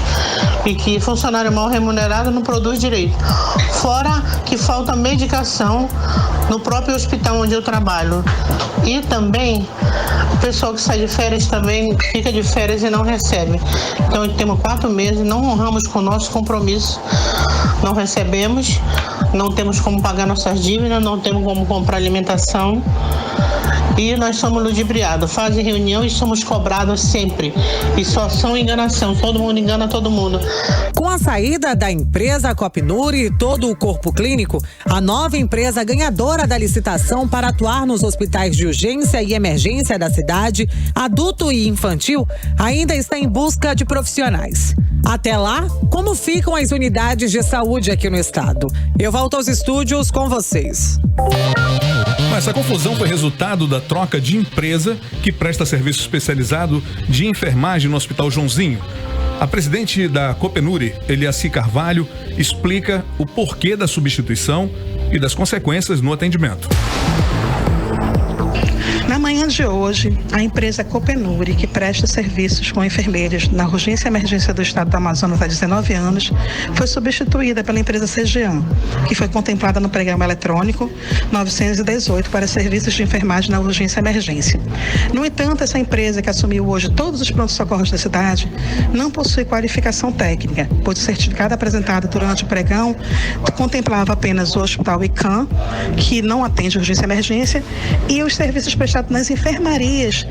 e que funcionário mal remunerado não produz direito. Fora que falta medicação no próprio hospital onde eu trabalho. E também o pessoal que sai de férias também fica de férias e não recebe. Então temos 4 meses, não honramos com o nosso compromisso, não recebemos, não temos como pagar nossas dívidas, não temos como comprar alimentação. E nós somos ludibriados, fazem reunião e somos cobrados sempre. E só são enganação, todo mundo engana todo mundo. Com a saída da empresa Copnuri e todo o corpo clínico, a nova empresa ganhadora da licitação para atuar nos hospitais de urgência e emergência da cidade, adulto e infantil, ainda está em busca de profissionais. Até lá, como ficam as unidades de saúde aqui no estado? Eu volto aos estúdios com vocês. Essa confusão foi resultado da troca de empresa que presta serviço especializado de enfermagem no Hospital Joãozinho. A presidente da Copnuri, Eliaci Carvalho, explica o porquê da substituição e das consequências no atendimento. Na manhã de hoje, a empresa Copnuri, que presta serviços com enfermeiros na urgência e emergência do estado do Amazonas há 19 anos, foi substituída pela empresa CGAM, que foi contemplada no programa eletrônico 918 para serviços de enfermagem na urgência e emergência. No entanto, essa empresa, que assumiu hoje todos os prontos-socorros da cidade, não possui qualificação técnica, pois o certificado apresentado durante o pregão contemplava apenas o Hospital ICAM, que não atende urgência e emergência, e os serviços prestados nas enfermarias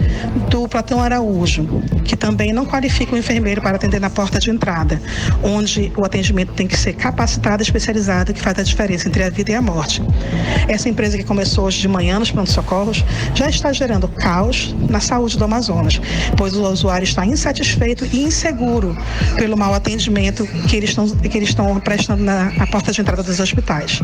do Platão Araújo, que também não qualifica o enfermeiro para atender na porta de entrada, onde o atendimento tem que ser capacitado e especializado, que faz a diferença entre a vida e a morte. Essa empresa, que começou hoje de manhã nos pronto-socorros, já está gerando caos na saúde do Amazonas, pois o usuário está insatisfeito e inseguro pelo mau atendimento que eles estão prestando na porta de entrada dos hospitais.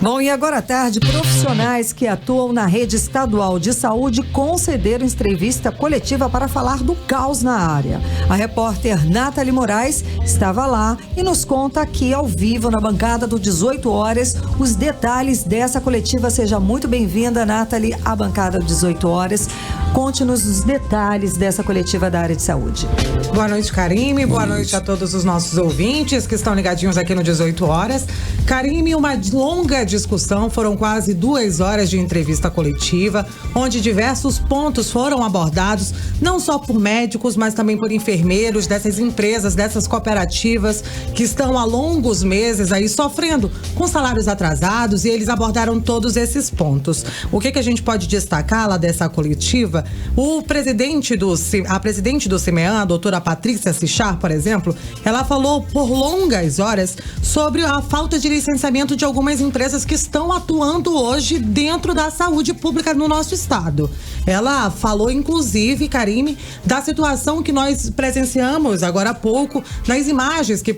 Bom, e agora à tarde, profissionais que atuam na rede estadual de saúde concederam entrevista coletiva para falar do caos na área. A repórter Nathalie Moraes estava lá e nos conta aqui ao vivo na bancada do 18 horas os detalhes dessa coletiva. Seja muito bem-vinda, Nathalie, à bancada do 18 horas. Conte-nos os detalhes dessa coletiva da área de saúde. Boa noite, Karime. Boa noite a todos os nossos ouvintes que estão ligadinhos aqui no 18 horas. Karime, uma longa discussão, foram quase 2 horas de entrevista coletiva, onde diversos pontos foram abordados, não só por médicos, mas também por enfermeiros dessas empresas, dessas cooperativas que estão há longos meses aí sofrendo com salários atrasados, e eles abordaram todos esses pontos. O que a gente pode destacar lá dessa coletiva? A presidente do CIMEAN, a doutora Patrícia Sichar, por exemplo, ela falou por longas horas sobre a falta de licenciamento de algumas empresas que estão atuando hoje dentro da saúde pública no nosso estado. Ela falou, inclusive, Karime, da situação que nós presenciamos agora há pouco, nas imagens que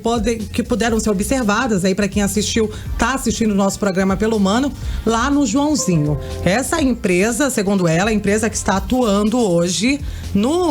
puderam ser observadas aí para quem está assistindo o nosso programa pelo Mano, lá no Joãozinho. Essa empresa, segundo ela, a empresa que está atuando hoje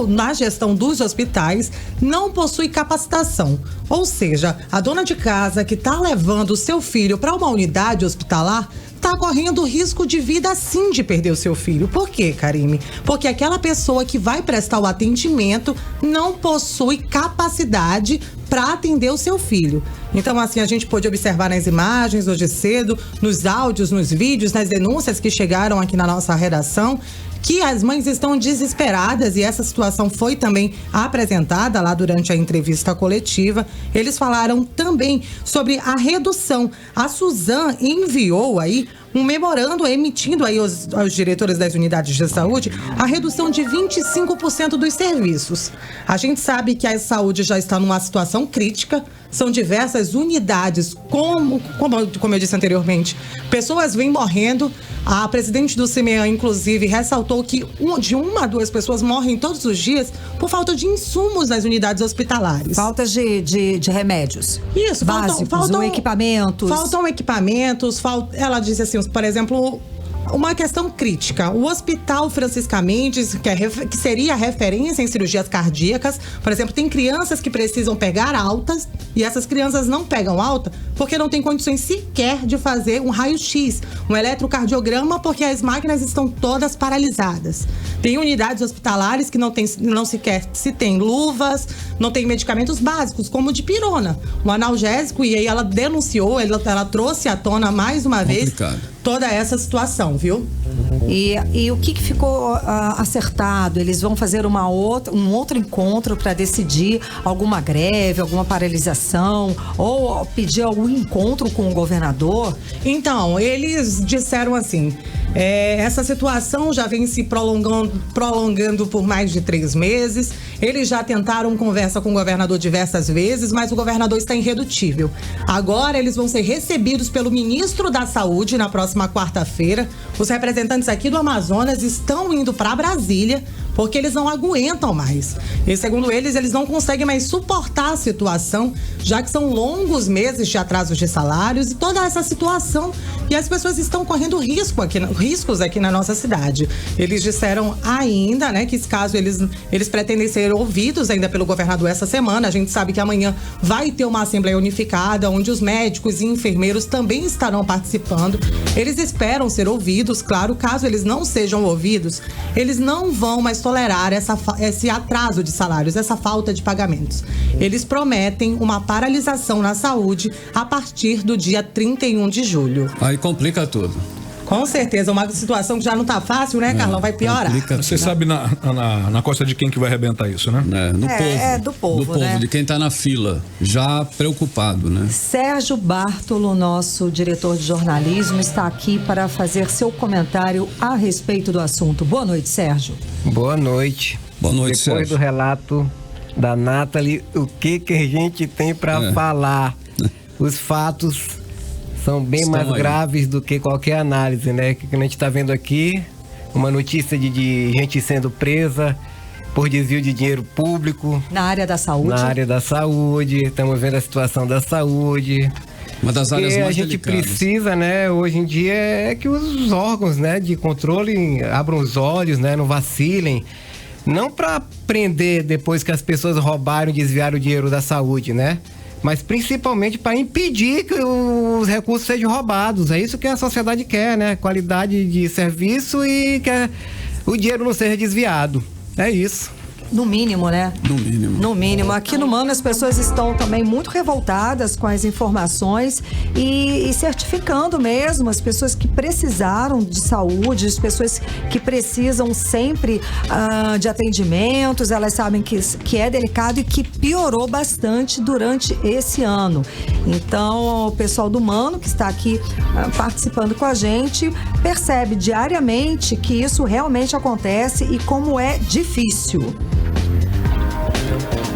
na gestão dos hospitais, não possui capacitação. Ou seja, a dona de casa que está levando o seu filho para uma unidade hospitalar está correndo risco de vida, sim, de perder o seu filho. Por quê, Karime? Porque aquela pessoa que vai prestar o atendimento não possui capacidade para atender o seu filho. Então, assim, a gente pôde observar nas imagens hoje cedo, nos áudios, nos vídeos, nas denúncias que chegaram aqui na nossa redação, que as mães estão desesperadas, e essa situação foi também apresentada lá durante a entrevista coletiva. Eles falaram também sobre a redução. A Suzan enviou aí um memorando emitindo aí aos diretores das unidades de saúde a redução de 25% dos serviços. A gente sabe que a saúde já está numa situação crítica, são diversas unidades, como eu disse anteriormente, pessoas vêm morrendo. A presidente do CIMEAN, inclusive, ressaltou que de 1 a 2 pessoas morrem todos os dias por falta de insumos nas unidades hospitalares. Falta de remédios. Isso, faltam equipamentos. Faltam equipamentos, ela disse assim, por exemplo, uma questão crítica. O Hospital Francisca Mendes, que seria referência em cirurgias cardíacas, por exemplo, tem crianças que precisam pegar altas, e essas crianças não pegam alta porque não tem condições sequer de fazer um raio-x, um eletrocardiograma, porque as máquinas estão todas paralisadas. Tem unidades hospitalares que não sequer se tem luvas, não tem medicamentos básicos, como o dipirona, um analgésico, e aí ela denunciou, ela trouxe à tona mais uma vez toda essa situação, viu? E o que ficou acertado? Eles vão fazer um outro encontro para decidir alguma greve, alguma paralisação, ou pedir algum encontro com o governador? Então, eles disseram assim, essa situação já vem se prolongando por mais de 3 meses. Eles já tentaram conversa com o governador diversas vezes, mas o governador está irredutível. Agora eles vão ser recebidos pelo ministro da Saúde na próxima quarta-feira. Os representantes aqui do Amazonas estão indo para Brasília porque eles não aguentam mais. E segundo eles não conseguem mais suportar a situação, já que são longos meses de atrasos de salários e toda essa situação, e as pessoas estão correndo riscos aqui na nossa cidade. Eles disseram ainda, né, que caso eles pretendem ser ouvidos ainda pelo governador essa semana. A gente sabe que amanhã vai ter uma assembleia unificada, onde os médicos e enfermeiros também estarão participando. Eles esperam ser ouvidos, claro. Caso eles não sejam ouvidos, eles não vão mais tolerar esse atraso de salários, essa falta de pagamentos. Eles prometem uma paralisação na saúde a partir do dia 31 de julho. Aí complica tudo. Com certeza, uma situação que já não está fácil, né, Carlão? Vai piorar. Você sabe na costa de quem que vai arrebentar isso, né? Do povo, né? De quem está na fila, já preocupado, né? Sérgio Bartolo, nosso diretor de jornalismo, está aqui para fazer seu comentário a respeito do assunto. Boa noite, Sérgio. Boa noite. Boa noite, Sérgio. Depois do relato da Nathalie, o que a gente tem para falar? Os fatos são bem mais graves do que qualquer análise, né? O que a gente está vendo aqui, uma notícia de gente sendo presa por desvio de dinheiro público. Na área da saúde? Na área da saúde, estamos vendo a situação da saúde. Uma das áreas mais a gente precisa, né, hoje em dia, é que os órgãos, né, de controle abram os olhos, né, não vacilem. Não para prender depois que as pessoas roubaram e desviaram o dinheiro da saúde, né? Mas principalmente para impedir que os recursos sejam roubados. É isso que a sociedade quer, né? Qualidade de serviço e quer o dinheiro não seja desviado. É isso. No mínimo, né? No mínimo. No mínimo. Aqui no Mano as pessoas estão também muito revoltadas com as informações e certificando mesmo as pessoas que precisaram de saúde, as pessoas que precisam sempre de atendimentos, elas sabem que é delicado e que piorou bastante durante esse ano. Então, o pessoal do Mano que está aqui participando com a gente percebe diariamente que isso realmente acontece e como é difícil.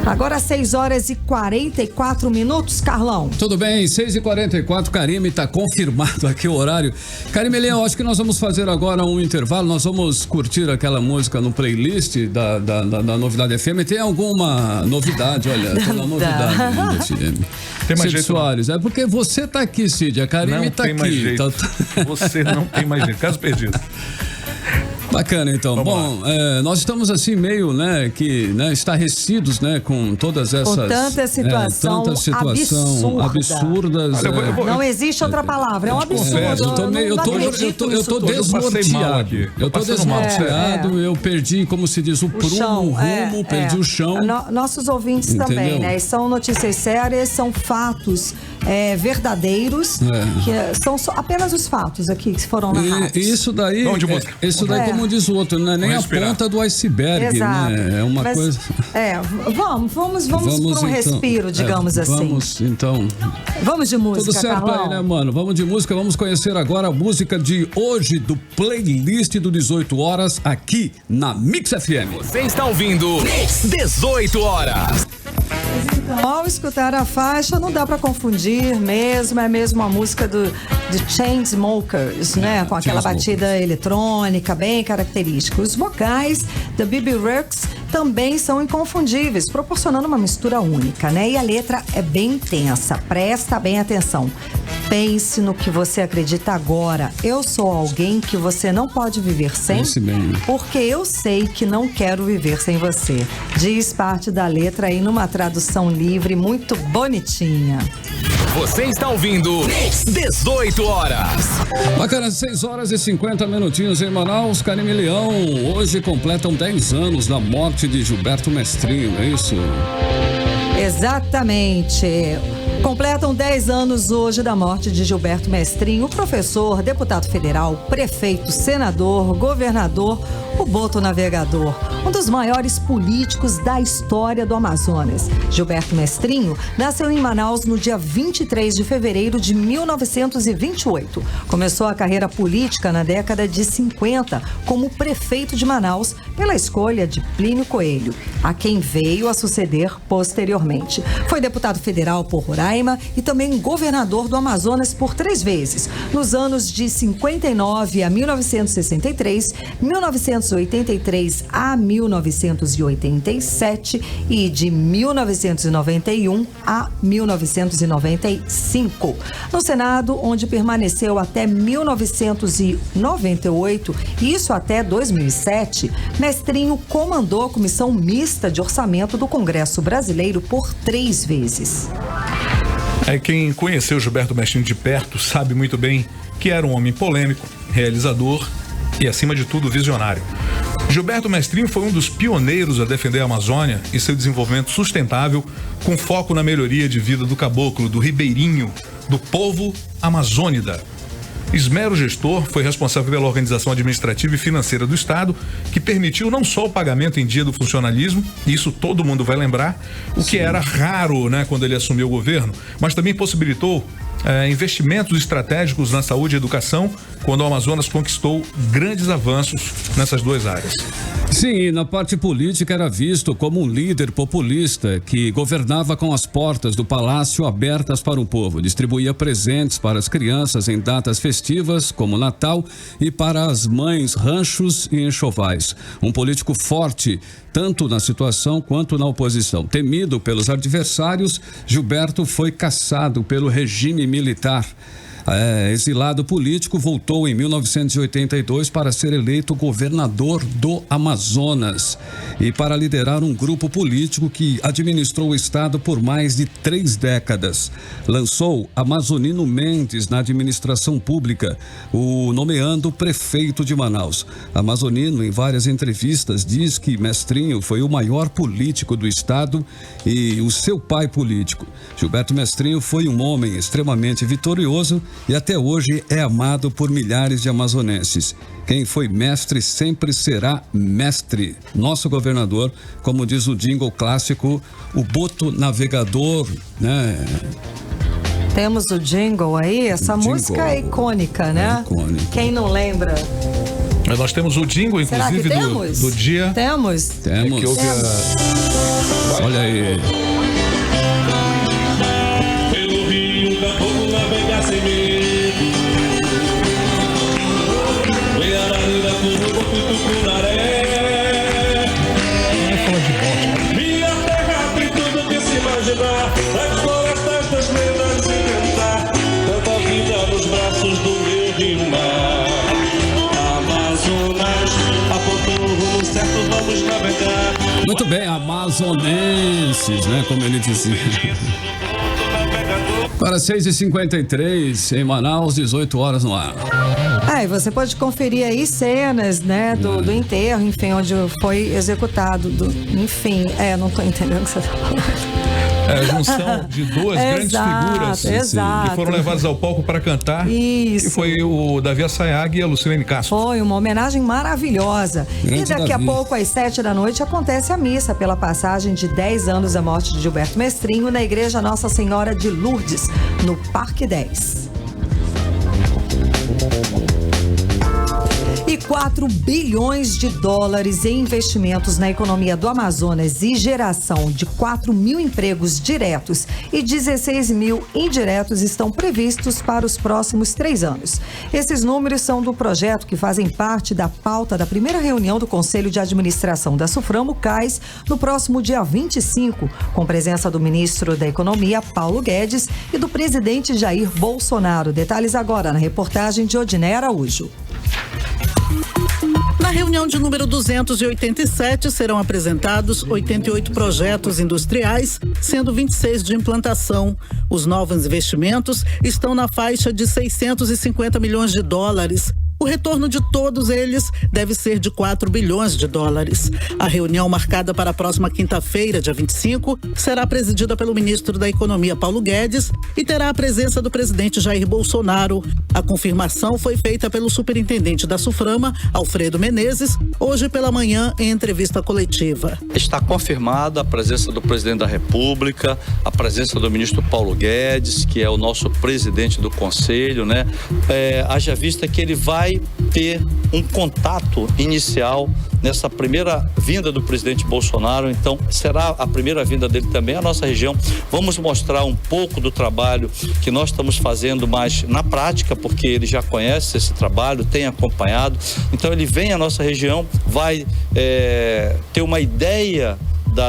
Agora 6 horas e 44 minutos, Carlão. Tudo bem, 6h44, Karime, está confirmado aqui o horário. Karime Leão, acho que nós vamos fazer agora um intervalo, nós vamos curtir aquela música no playlist da Novidade FM. Tem alguma novidade? Olha, tem uma novidade no FM. Tem mais Cid jeito, Soares, é porque você tá aqui, Cid, a Karime está aqui. Mais jeito. Você não tem mais jeito, caso perdido. Bacana, então. Bom, nós estamos assim meio, né, estarrecidos, né, com todas essas... Com tanta situação absurdas. Olha, não existe outra palavra, é um absurdo. Eu tô desnorteado. Eu tô desnorteado, eu perdi, como se diz, o prumo, o rumo, perdi o chão. Nossos ouvintes também, né, são notícias sérias, são fatos verdadeiros, que são apenas os fatos aqui que foram narrados. Isso daí, como diz o outro, não é nem a ponta do iceberg, exato, né? É uma coisa... Vamos por um respiro, digamos assim. Vamos, então. Vamos de música, tudo certo Carlão? aí, né, mano? Vamos de música, vamos conhecer agora a música de hoje do playlist do 18 horas aqui na Mix FM. Você está ouvindo Mix 18 horas. Ao escutar a faixa, não dá pra confundir mesmo, é mesmo a música de Chainsmokers, né? Com aquela batida eletrônica bem característica. Os vocais da Bebe Rexha também são inconfundíveis, proporcionando uma mistura única, né? E a letra é bem intensa, presta bem atenção. Pense no que você acredita agora. Eu sou alguém que você não pode viver sem, porque eu sei que não quero viver sem você. Diz parte da letra aí numa tradução livre muito bonitinha. Você está ouvindo 18 horas. Bacana, 6 horas e 50 minutinhos em Manaus. Karime Leão, hoje completam 10 anos da morte de Gilberto Mestrinho, é isso? Exatamente. Completam 10 anos hoje da morte de Gilberto Mestrinho, professor, deputado federal, prefeito, senador, governador, o Boto Navegador, um dos maiores políticos da história do Amazonas. Gilberto Mestrinho nasceu em Manaus no dia 23 de fevereiro de 1928. Começou a carreira política na década de 50 como prefeito de Manaus pela escolha de Plínio Coelho, a quem veio a suceder posteriormente. Foi deputado federal por Roraima e também governador do Amazonas por 3 vezes, nos anos de 59 a 1963, 1983 a 1987 e de 1991 a 1995. No Senado, onde permaneceu até 1998, isso até 2007, Mestrinho comandou a Comissão Mista de Orçamento do Congresso Brasileiro por 3 vezes. Quem conheceu Gilberto Mestrinho de perto sabe muito bem que era um homem polêmico, realizador e, acima de tudo, visionário. Gilberto Mestrinho foi um dos pioneiros a defender a Amazônia e seu desenvolvimento sustentável, com foco na melhoria de vida do caboclo, do ribeirinho, do povo amazônida. Esmero gestor, foi responsável pela organização administrativa e financeira do Estado, que permitiu não só o pagamento em dia do funcionalismo, e isso todo mundo vai lembrar, o que era raro, né, quando ele assumiu o governo, mas também possibilitou investimentos estratégicos na saúde e educação, quando o Amazonas conquistou grandes avanços nessas 2 áreas. Sim, na parte política era visto como um líder populista que governava com as portas do palácio abertas para o povo, distribuía presentes para as crianças em datas festivas como Natal e para as mães ranchos e enxovais. Um político forte, tanto na situação quanto na oposição. Temido pelos adversários, Gilberto foi caçado pelo regime militar. exilado político, voltou em 1982 para ser eleito governador do Amazonas e para liderar um grupo político que administrou o estado por mais de 3 décadas. Lançou Amazonino Mendes na administração pública, o nomeando prefeito de Manaus. Amazonino, em várias entrevistas, diz que Mestrinho foi o maior político do estado e o seu pai político. Gilberto Mestrinho foi um homem extremamente vitorioso e até hoje é amado por milhares de amazonenses. Quem foi mestre sempre será mestre. Nosso governador, como diz o jingle clássico, o boto navegador, né? Temos o jingle aí, essa música é icônica, né? É icônica. Quem não lembra? Nós temos o jingle, inclusive, do dia. Temos. Temos. Que houve Olha aí. Pelo rio da povo navegar sem medo. Leararira por Tucunaré. Minha terra tem tudo que se imaginar. As florestas das lendas inventar. Tanta vida nos braços do meu rio mar. Amazonas, apontou o rumo certo, vamos navegar. Muito bem, amazonenses, né? Como ele dizia. Para 6h53, em Manaus, 18 horas no ar. E você pode conferir aí cenas, né, do enterro, enfim, onde foi executado, enfim, não tô entendendo o que você tá falando. A junção de duas grandes figuras que foram levadas ao palco para cantar. Isso. E foi o Davi Assayag e a Lucilene Castro. Foi uma homenagem maravilhosa. Grande e daqui Davi. a pouco, às 7 da noite, acontece a missa pela passagem de 10 anos da morte de Gilberto Mestrinho na Igreja Nossa Senhora de Lourdes, no Parque 10. E 4 bilhões de dólares em investimentos na economia do Amazonas e geração de 4 mil empregos diretos e 16 mil indiretos estão previstos para os próximos 3 anos. Esses números são do projeto que fazem parte da pauta da primeira reunião do Conselho de Administração da Suframo CAIS no próximo dia 25, com presença do ministro da Economia, Paulo Guedes, e do presidente Jair Bolsonaro. Detalhes agora na reportagem de Odiné Araújo. Na reunião de número 287 serão apresentados 88 projetos industriais, sendo 26 de implantação. Os novos investimentos estão na faixa de 650 milhões de dólares. O retorno de todos eles deve ser de 4 bilhões de dólares. A reunião, marcada para a próxima quinta-feira, dia 25, será presidida pelo ministro da Economia, Paulo Guedes, e terá a presença do presidente Jair Bolsonaro. A confirmação foi feita pelo superintendente da Suframa, Alfredo Menezes, hoje pela manhã em entrevista coletiva. Está confirmada a presença do presidente da República, a presença do ministro Paulo Guedes, que é o nosso presidente do Conselho, né? Haja vista que ele vai ter um contato inicial nessa primeira vinda do presidente Bolsonaro, então será a primeira vinda dele também à nossa região. Vamos mostrar um pouco do trabalho que nós estamos fazendo, mas na prática, porque ele já conhece esse trabalho, tem acompanhado, então ele vem à nossa região, vai ter uma ideia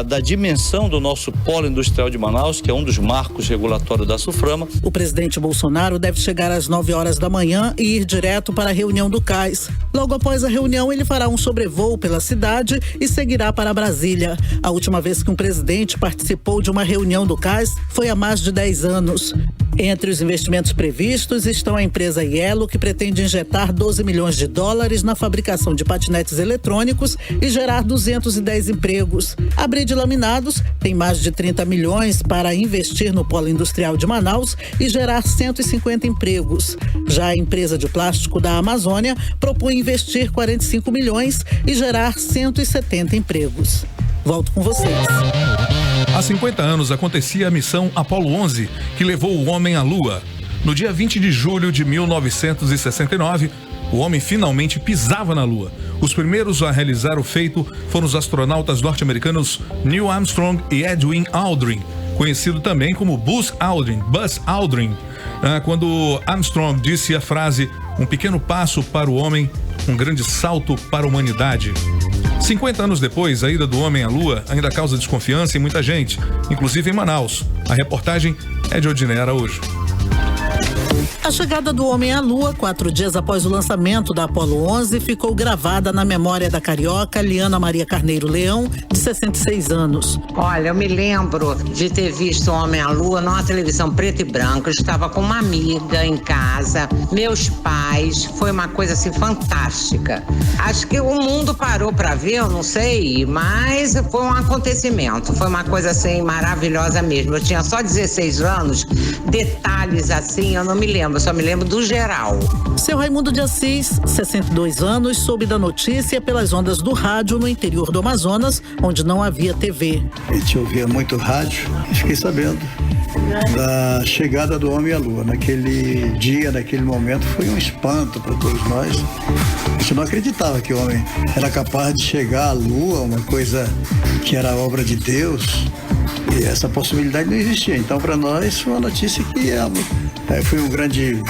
da dimensão do nosso polo industrial de Manaus, que é um dos marcos regulatórios da Suframa. O presidente Bolsonaro deve chegar às 9 horas da manhã e ir direto para a reunião do CAIS. Logo após a reunião, ele fará um sobrevoo pela cidade e seguirá para Brasília. A última vez que um presidente participou de uma reunião do CAIS foi há mais de 10 anos. Entre os investimentos previstos estão a empresa Yellow, que pretende injetar 12 milhões de dólares na fabricação de patinetes eletrônicos e gerar 210 empregos. A Bride Laminados tem mais de 30 milhões para investir no polo industrial de Manaus e gerar 150 empregos. Já a empresa de plástico da Amazônia propõe investir 45 milhões e gerar 170 empregos. Volto com vocês. Há 50 anos acontecia a missão Apollo 11, que levou o homem à Lua. No dia 20 de julho de 1969, o homem finalmente pisava na Lua. Os primeiros a realizar o feito foram os astronautas norte-americanos Neil Armstrong e Edwin Aldrin, conhecido também como Buzz Aldrin. Quando Armstrong disse a frase: "Um pequeno passo para o homem, um grande salto para a humanidade". 50 anos depois, a ida do homem à Lua ainda causa desconfiança em muita gente, inclusive em Manaus. A reportagem é de Odiné Araújo. A chegada do homem à Lua, 4 dias após o lançamento da Apollo 11, ficou gravada na memória da carioca Liana Maria Carneiro Leão, de 66 anos. Olha, eu me lembro de ter visto o homem à Lua numa televisão preto e branco. Eu estava com uma amiga em casa, meus pais, foi uma coisa assim fantástica. Acho que o mundo parou para ver, eu não sei, mas foi um acontecimento, foi uma coisa assim maravilhosa mesmo. Eu tinha só 16 anos, detalhes assim, eu não me lembro, eu só me lembro do geral. Seu Raimundo de Assis, 62 anos, soube da notícia pelas ondas do rádio no interior do Amazonas, onde não havia TV. A gente ouvia muito rádio e fiquei sabendo da chegada do homem à Lua. Naquele dia, naquele momento, foi um espanto para todos nós. A gente não acreditava que o homem era capaz de chegar à Lua, uma coisa que era obra de Deus. E essa possibilidade não existia. Então, para nós, foi uma notícia que foi um grande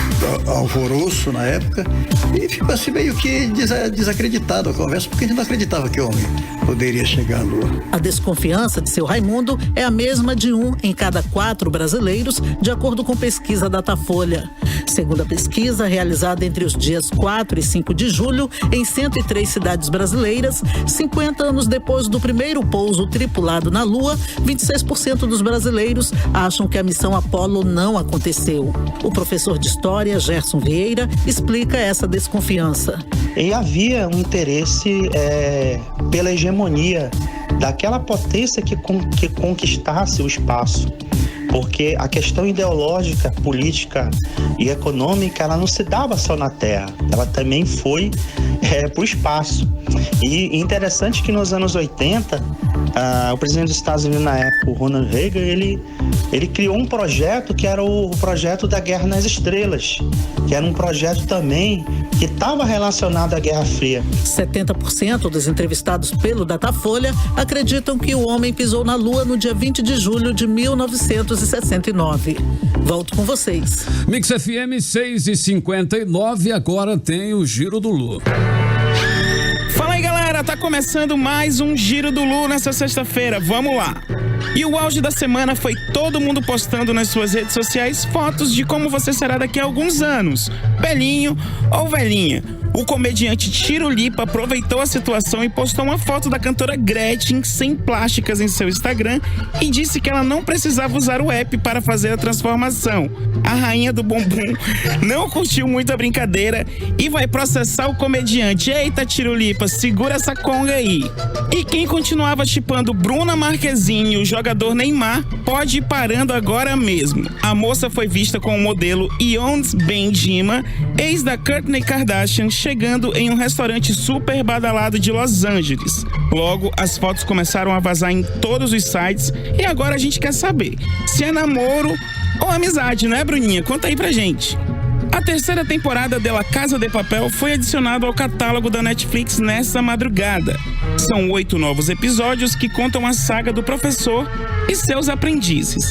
alvoroço na época e ficou assim meio que desacreditado a conversa, porque a gente não acreditava que o homem poderia chegar à Lua. A desconfiança de seu Raimundo é a mesma de 1 em cada 4 brasileiros, de acordo com pesquisa Datafolha. Segundo a pesquisa, realizada entre os dias 4 e 5 de julho, em 103 cidades brasileiras, 50 anos depois do primeiro pouso tripulado na Lua, 26% dos brasileiros acham que a missão Apollo não aconteceu. O professor de História, Gerson Vieira, explica essa desconfiança. E havia um interesse pela hegemonia daquela potência que conquistasse o espaço. Porque a questão ideológica, política e econômica, ela não se dava só na Terra, ela também foi para o espaço. E interessante que nos anos 80, o presidente dos Estados Unidos na época, o Ronald Reagan, ele criou um projeto que era o projeto da Guerra nas Estrelas, que era um projeto também que estava relacionado à Guerra Fria. 70% dos entrevistados pelo Datafolha acreditam que o homem pisou na Lua no dia 20 de julho de 1969. Volto com vocês. Mix FM 6h59, agora tem o Giro do Lu. Fala aí, galera, tá começando mais um Giro do Lu nessa sexta-feira, vamos lá. E o auge da semana foi todo mundo postando nas suas redes sociais fotos de como você será daqui a alguns anos, velhinho ou velhinha. O comediante Tiro Lipa aproveitou a situação e postou uma foto da cantora Gretchen sem plásticas em seu Instagram e disse que ela não precisava usar o app para fazer a transformação. A rainha do bumbum não curtiu muito a brincadeira e vai processar o comediante. Eita, Tiro Lipa, segura essa conga aí. E quem continuava shippando Bruna Marquezine e o jogador Neymar pode ir parando agora mesmo. A moça foi vista com o modelo Iones Bendima, ex da Kourtney Kardashian, chegando em um restaurante super badalado de Los Angeles. Logo, as fotos começaram a vazar em todos os sites e agora a gente quer saber se é namoro ou amizade, né, Bruninha? Conta aí pra gente. A terceira temporada de La Casa de Papel foi adicionada ao catálogo da Netflix nesta madrugada. São 8 novos episódios que contam a saga do professor e seus aprendizes.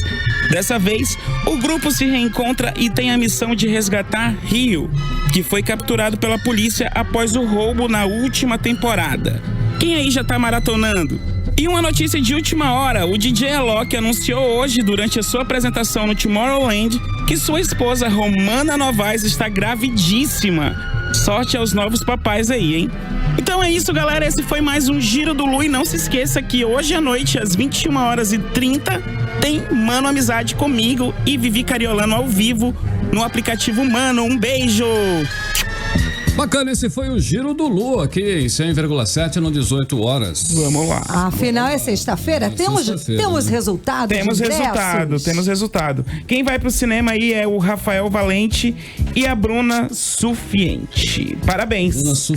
Dessa vez, o grupo se reencontra e tem a missão de resgatar Rio, que foi capturado pela polícia após o roubo na última temporada. Quem aí já tá maratonando? E uma notícia de última hora, o DJ Alok anunciou hoje, durante a sua apresentação no Tomorrowland, que sua esposa Romana Novaes está gravidíssima. Sorte aos novos papais aí, hein? Então é isso, galera, esse foi mais um Giro do Lu e não se esqueça que hoje à noite, às 21h30, tem Mano Amizade comigo e Vivi Cariolano ao vivo no aplicativo Mano. Um beijo! Bacana, esse foi o Giro do Lu aqui em 100,7 no 18 horas. Vamos lá. Afinal, é sexta-feira? Temos resultado? Temos resultado. Quem vai pro cinema aí é o Rafael Valente e a Bruna Sufiente. Parabéns.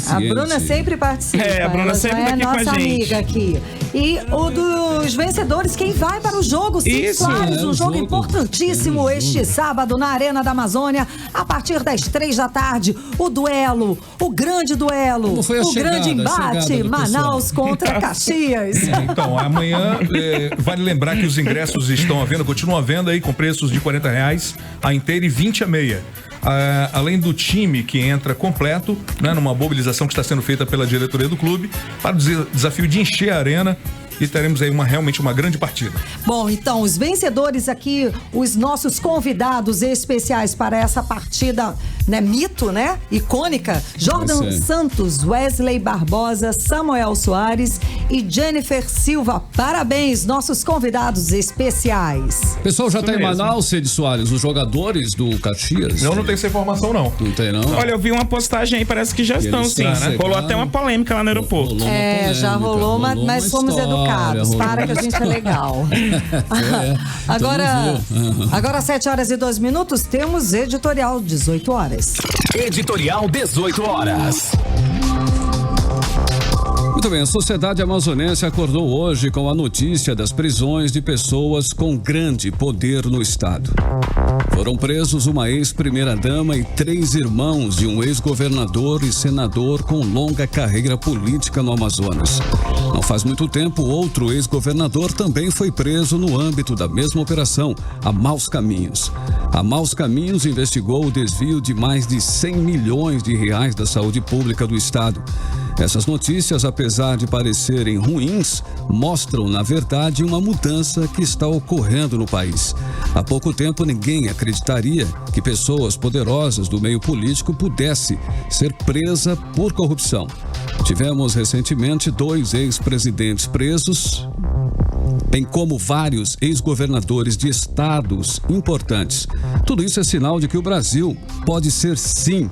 A Bruna sempre participa. A Bruna sempre tá aqui com a gente. Nossa amiga aqui. E o dos vencedores, quem vai para o jogo? Cid Soares, um jogo importantíssimo este sábado na Arena da Amazônia, a partir das 3 da tarde. O duelo, o grande duelo, o grande embate, Manaus contra Caxias. Então, amanhã, vale lembrar que os ingressos estão à venda, continuam à venda aí com preços de R$40 a inteira e 20 a meia. Além do time que entra completo, né, numa mobilização que está sendo feita pela diretoria do clube, para o desafio de encher a arena e teremos aí realmente uma grande partida. Bom, então, os vencedores aqui, os nossos convidados especiais para essa partida, né, mito, né, icônica, Jordan Santos, Wesley Barbosa, Samuel Soares e Jennifer Silva. Parabéns, nossos convidados especiais. O pessoal já está em Manaus, Cid Soares, os jogadores do Caxias? Não tem essa informação, não. Não tem, não? Olha, eu vi uma postagem aí, parece que já estão, sim. Né? Rolou até uma polêmica lá no aeroporto. Já rolou, mas fomos educados. Para que a gente é legal. Agora 7h02, temos editorial 18 horas. Editorial 18 horas. Muito bem, a sociedade amazonense acordou hoje com a notícia das prisões de pessoas com grande poder no estado. Foram presos uma ex-primeira-dama e 3 irmãos de um ex-governador e senador com longa carreira política no Amazonas. Não faz muito tempo, outro ex-governador também foi preso no âmbito da mesma operação, a Maus Caminhos. A Maus Caminhos investigou o desvio de mais de 100 milhões de reais da saúde pública do estado. Essas notícias, apesar de parecerem ruins, mostram, na verdade, uma mudança que está ocorrendo no país. Há pouco tempo, ninguém acreditaria que pessoas poderosas do meio político pudessem ser presas por corrupção. Tivemos recentemente 2 ex-presidentes presos, bem como vários ex-governadores de estados importantes. Tudo isso é sinal de que o Brasil pode ser, sim,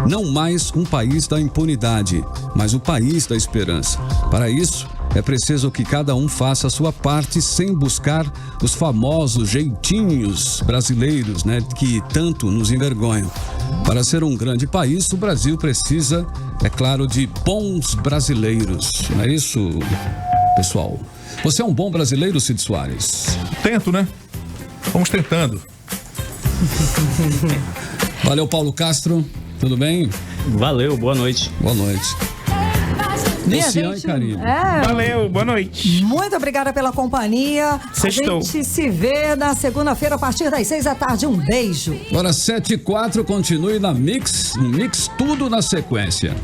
não mais um país da impunidade, mas um país da esperança. Para isso, é preciso que cada um faça a sua parte sem buscar os famosos jeitinhos brasileiros, né, que tanto nos envergonham. Para ser um grande país, o Brasil precisa, é claro, de bons brasileiros. Não é isso, pessoal? Você é um bom brasileiro, Cid Soares? Tento, né? Vamos tentando. Valeu, Paulo Castro. Tudo bem? Valeu, boa noite. Boa noite. Luciano e Caribe. Valeu, boa noite. Muito obrigada pela companhia. Sextou. A gente se vê na segunda-feira a partir das 6h. Um beijo. Agora 7h04, continue na Mix tudo na sequência.